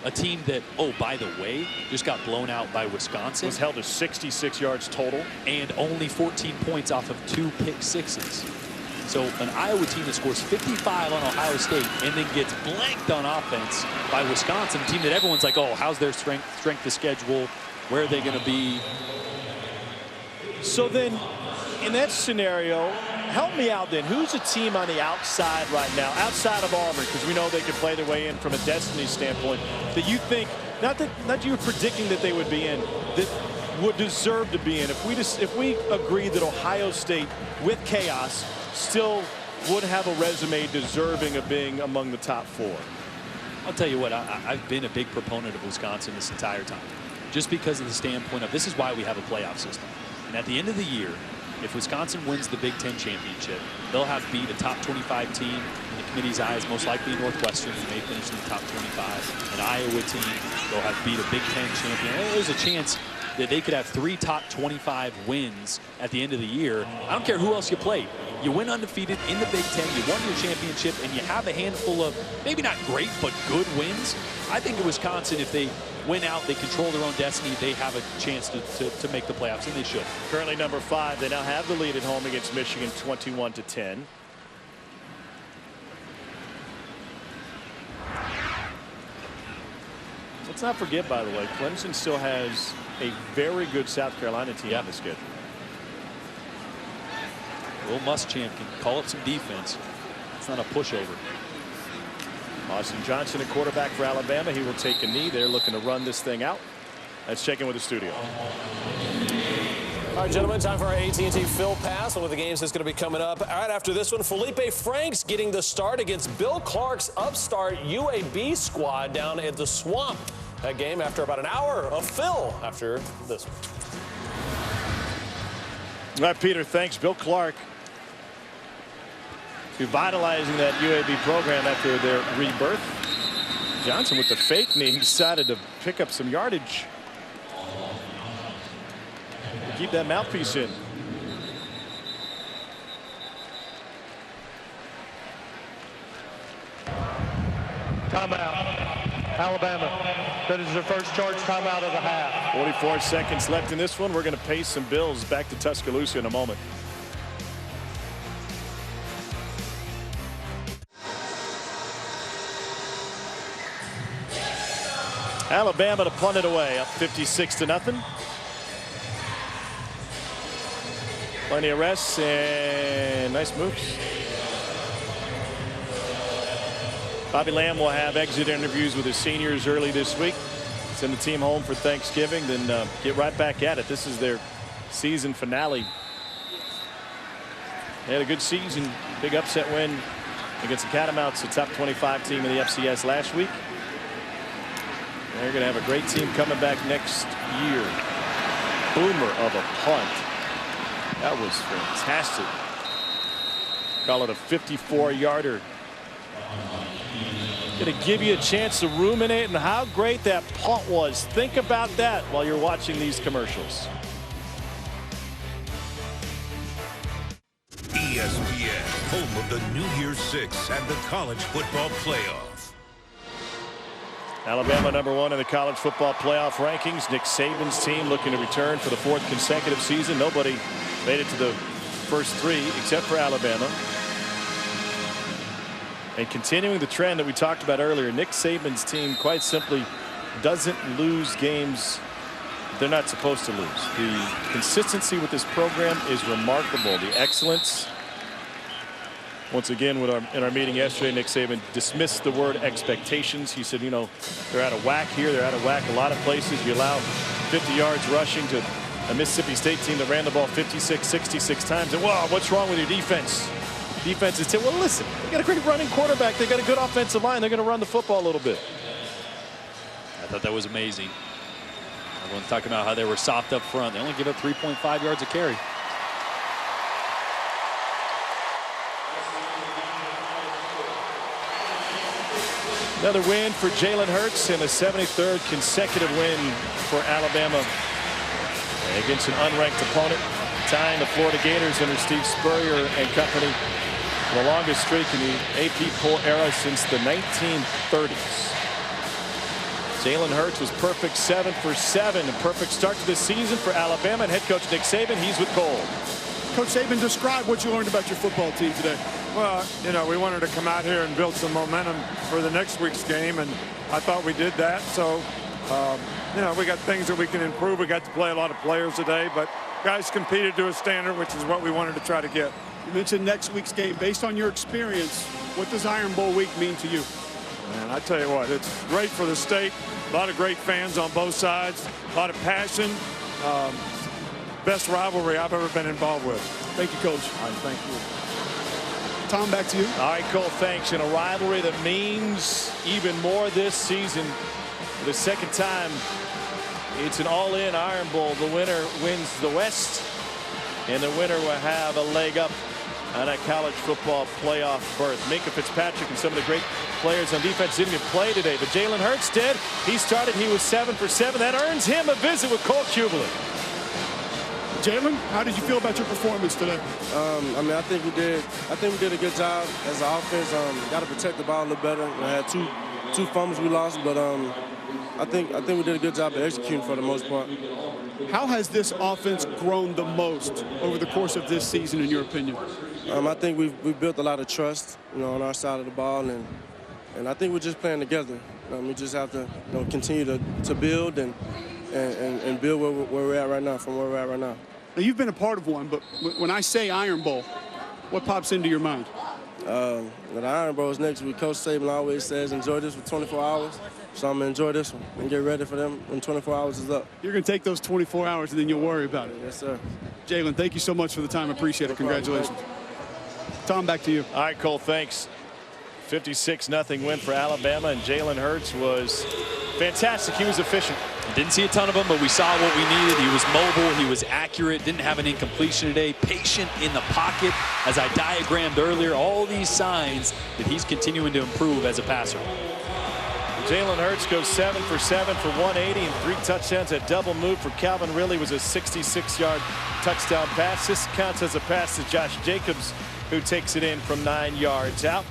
a team that, oh, by the way, just got blown out by Wisconsin. Was held to 66 yards total. And only 14 points off of 2 pick sixes. So an Iowa team that scores 55 on Ohio State and then gets blanked on offense by Wisconsin, a team that everyone's like, oh, how's their strength of schedule? Where are they going to be? So then, in that scenario, help me out then. Who's a team on the outside right now, outside of Auburn, because we know they can play their way in from a destiny standpoint, that you think, not you were predicting that they would be in, that would deserve to be in? If we agree that Ohio State, with chaos, still would have a resume deserving of being among the top 4. I'll tell you what, I've been a big proponent of Wisconsin this entire time, just because of the standpoint of this is why we have a playoff system. And at the end of the year, if Wisconsin wins the Big Ten championship, they'll have beat a top 25 team in the committee's eyes, most likely Northwestern, who may finish in the top 25. An Iowa team, they'll have beat a Big Ten champion. There's a chance that they could have 3 top 25 wins at the end of the year. I don't care who else you played. You win undefeated in the Big Ten, you won your championship, and you have a handful of maybe not great, but good wins. I think in Wisconsin, if they win out, they control their own destiny, they have a chance to make the playoffs, and they should. Currently number 5. They now have the lead at home against Michigan, 21-10. Let's not forget, by the way, Clemson still has a very good South Carolina team on the schedule. Will Muschamp can call up some defense. It's not a pushover. Austin Johnson, a quarterback for Alabama. He will take a knee. They're looking to run this thing out. Let's check in with the studio. All right, gentlemen, time for our AT&T Phil Pass. One of the games that's going to be coming up right after this one. Felipe Franks getting the start against Bill Clark's upstart UAB squad down at the Swamp. That game after about an hour of Phil after this one. All right, Peter, thanks. Bill Clark revitalizing that UAB program after their rebirth. Johnson with the fake knee decided to pick up some yardage. Keep that mouthpiece in. Timeout. Alabama. That is their first charge timeout of the half. 44 seconds left in this one. We're going to pace some Bills back to Tuscaloosa in a moment. Alabama to punt it away, up 56-0. Plenty of rests and nice moves. Bobby Lamb will have exit interviews with his seniors early this week. Send the team home for Thanksgiving, then get right back at it. This is their season finale. They had a good season, big upset win against the Catamounts, the top 25 team in the FCS last week. They're going to have a great team coming back next year. Boomer of a punt. That was fantastic. Call it a 54-yarder. Going to give you a chance to ruminate on how great that punt was. Think about that while you're watching these commercials. ESPN, home of the New Year's Six and the College Football Playoff. Alabama #1 in the college football playoff rankings. Nick Saban's team looking to return for the 4th consecutive season. Nobody made it to the first 3 except for Alabama. And continuing the trend that we talked about earlier, Nick Saban's team quite simply doesn't lose games they're not supposed to lose. The consistency with this program is remarkable. The excellence. Once again, in our meeting yesterday, Nick Saban dismissed the word expectations. He said, you know, they're out of whack here. They're out of whack a lot of places. You allow 50 yards rushing to a Mississippi State team that ran the ball 56, 66 times. And, wow, what's wrong with your defense? Defense is, well, listen, they got a great running quarterback. They got a good offensive line. They're going to run the football a little bit. I thought that was amazing. Everyone's talking about how they were soft up front. They only give up 3.5 yards a carry. Another win for Jalen Hurts and a 73rd consecutive win for Alabama against an unranked opponent, tying the Florida Gators under Steve Spurrier and company for the longest streak in the AP poll era since the 1930s. Jalen Hurts was perfect 7 for 7, a perfect start to the season for Alabama, and head coach Nick Saban, he's with Cole. Coach Saban, describe what you learned about your football team today. Well, you know, we wanted to come out here and build some momentum for the next week's game, and I thought we did that. So, you know, we got things that we can improve. We got to play a lot of players today, but guys competed to a standard, which is what we wanted to try to get. You mentioned next week's game. Based on your experience, what does Iron Bowl week mean to you? Man, I tell you what, it's great for the state. A lot of great fans on both sides, a lot of passion. Best rivalry I've ever been involved with. Thank you, Coach. All right, thank you. Tom, back to you. All right, Cole, thanks. And a rivalry that means even more this season. For the second time, it's an all-in Iron Bowl. The winner wins the West, and the winner will have a leg up on a college football playoff berth. Minkah Fitzpatrick and some of the great players on defense didn't even play today, but Jalen Hurts did. He started. He was 7 for 7. That earns him a visit with Cole Kubelik. Jalen, how did you feel about your performance today? I mean, I think we did a good job as an offense. Got to protect the ball a little better. I had two fumbles we lost, but I think we did a good job of executing for the most part. How has this offense grown the most over the course of this season, in your opinion? I think we've built a lot of trust, you know, on our side of the ball, and I think we're just playing together. We just have to, you know, continue to build and build where we're at right now, from where we're at right now. Now, you've been a part of one, but when I say Iron Bowl, what pops into your mind? The Iron Bowl is next week. Coach Saban always says, enjoy this for 24 hours. So I'm going to enjoy this one and get ready for them when 24 hours is up. You're going to take those 24 hours and then you'll worry about it. Yes, sir. Jalen, thank you so much for the time. I appreciate it. Congratulations. Tom, back to you. All right, Cole, thanks. 56-0 win for Alabama, and Jalen Hurts was fantastic. He was efficient. Didn't see a ton of him, but we saw what we needed. He was mobile. He was accurate. Didn't have an incompletion today. Patient in the pocket. As I diagrammed earlier, all these signs that he's continuing to improve as a passer. Jalen Hurts goes 7 for 7 for 180 and 3 touchdowns. That double move for Calvin Ridley was a 66-yard touchdown pass. This counts as a pass to Josh Jacobs, who takes it in from 9 yards out.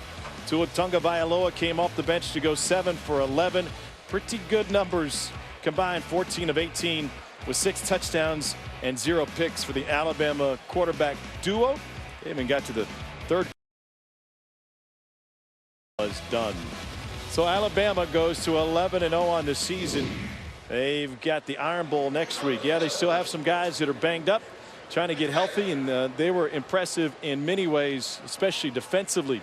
Tua Tagovailoa came off the bench to go 7 for 11. Pretty good numbers combined, 14 of 18 with 6 touchdowns and 0 picks for the Alabama quarterback duo. They even got to the third. Was done. So Alabama goes to 11-0 on the season. They've got the Iron Bowl next week. Yeah, they still have some guys that are banged up, trying to get healthy, and they were impressive in many ways, especially defensively.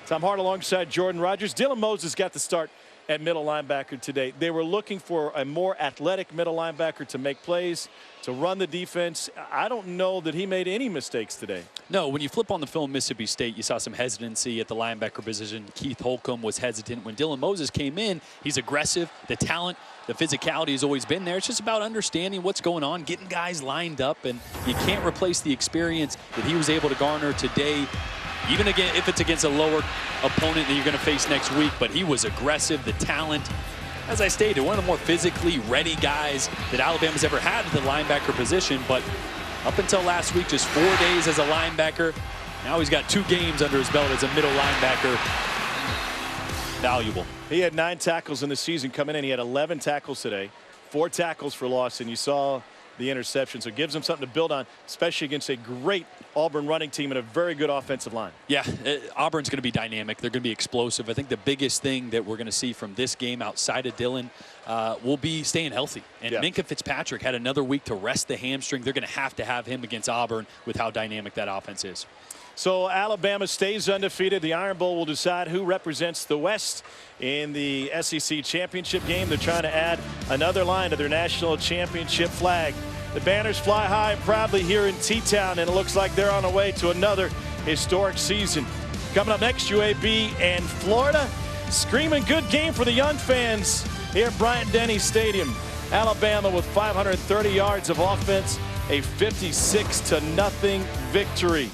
Tom Hart alongside Jordan Rogers. Dylan Moses got the start at middle linebacker today. They were looking for a more athletic middle linebacker to make plays, to run the defense. I don't know that he made any mistakes today. No, when you flip on the film Mississippi State, you saw some hesitancy at the linebacker position. Keith Holcomb was hesitant. When Dylan Moses came in, he's aggressive. The talent, the physicality has always been there. It's just about understanding what's going on, getting guys lined up, and you can't replace the experience that he was able to garner today, even again if it's against a lower opponent that you're going to face next week. But he was aggressive, the talent. As I stated, one of the more physically ready guys that Alabama's ever had at the linebacker position. But up until last week, just 4 days as a linebacker. Now he's got 2 games under his belt as a middle linebacker. Valuable. He had 9 tackles in the season coming in. He had 11 tackles today, 4 tackles for loss, and you saw the interception. So it gives him something to build on, especially against a great Auburn running team and a very good offensive line. Yeah, Auburn's going to be dynamic. They're going to be explosive. I think the biggest thing that we're going to see from this game outside of Dylan will be staying healthy. And Minkah Fitzpatrick had another week to rest the hamstring. They're going to have him against Auburn with how dynamic that offense is. So Alabama stays undefeated. The Iron Bowl will decide who represents the West in the SEC championship game. They're trying to add another line to their national championship flag. The banners fly high and proudly here in T-Town, and it looks like they're on the way to another historic season. Coming up next, UAB and Florida. Screaming good game for the young fans here at Bryant-Denny Stadium. Alabama with 530 yards of offense, a 56-0 victory.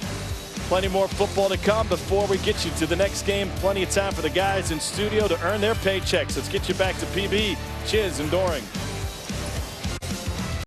Plenty more football to come before we get you to the next game. Plenty of time for the guys in studio to earn their paychecks. Let's get you back to PB, Chiz, and Doring.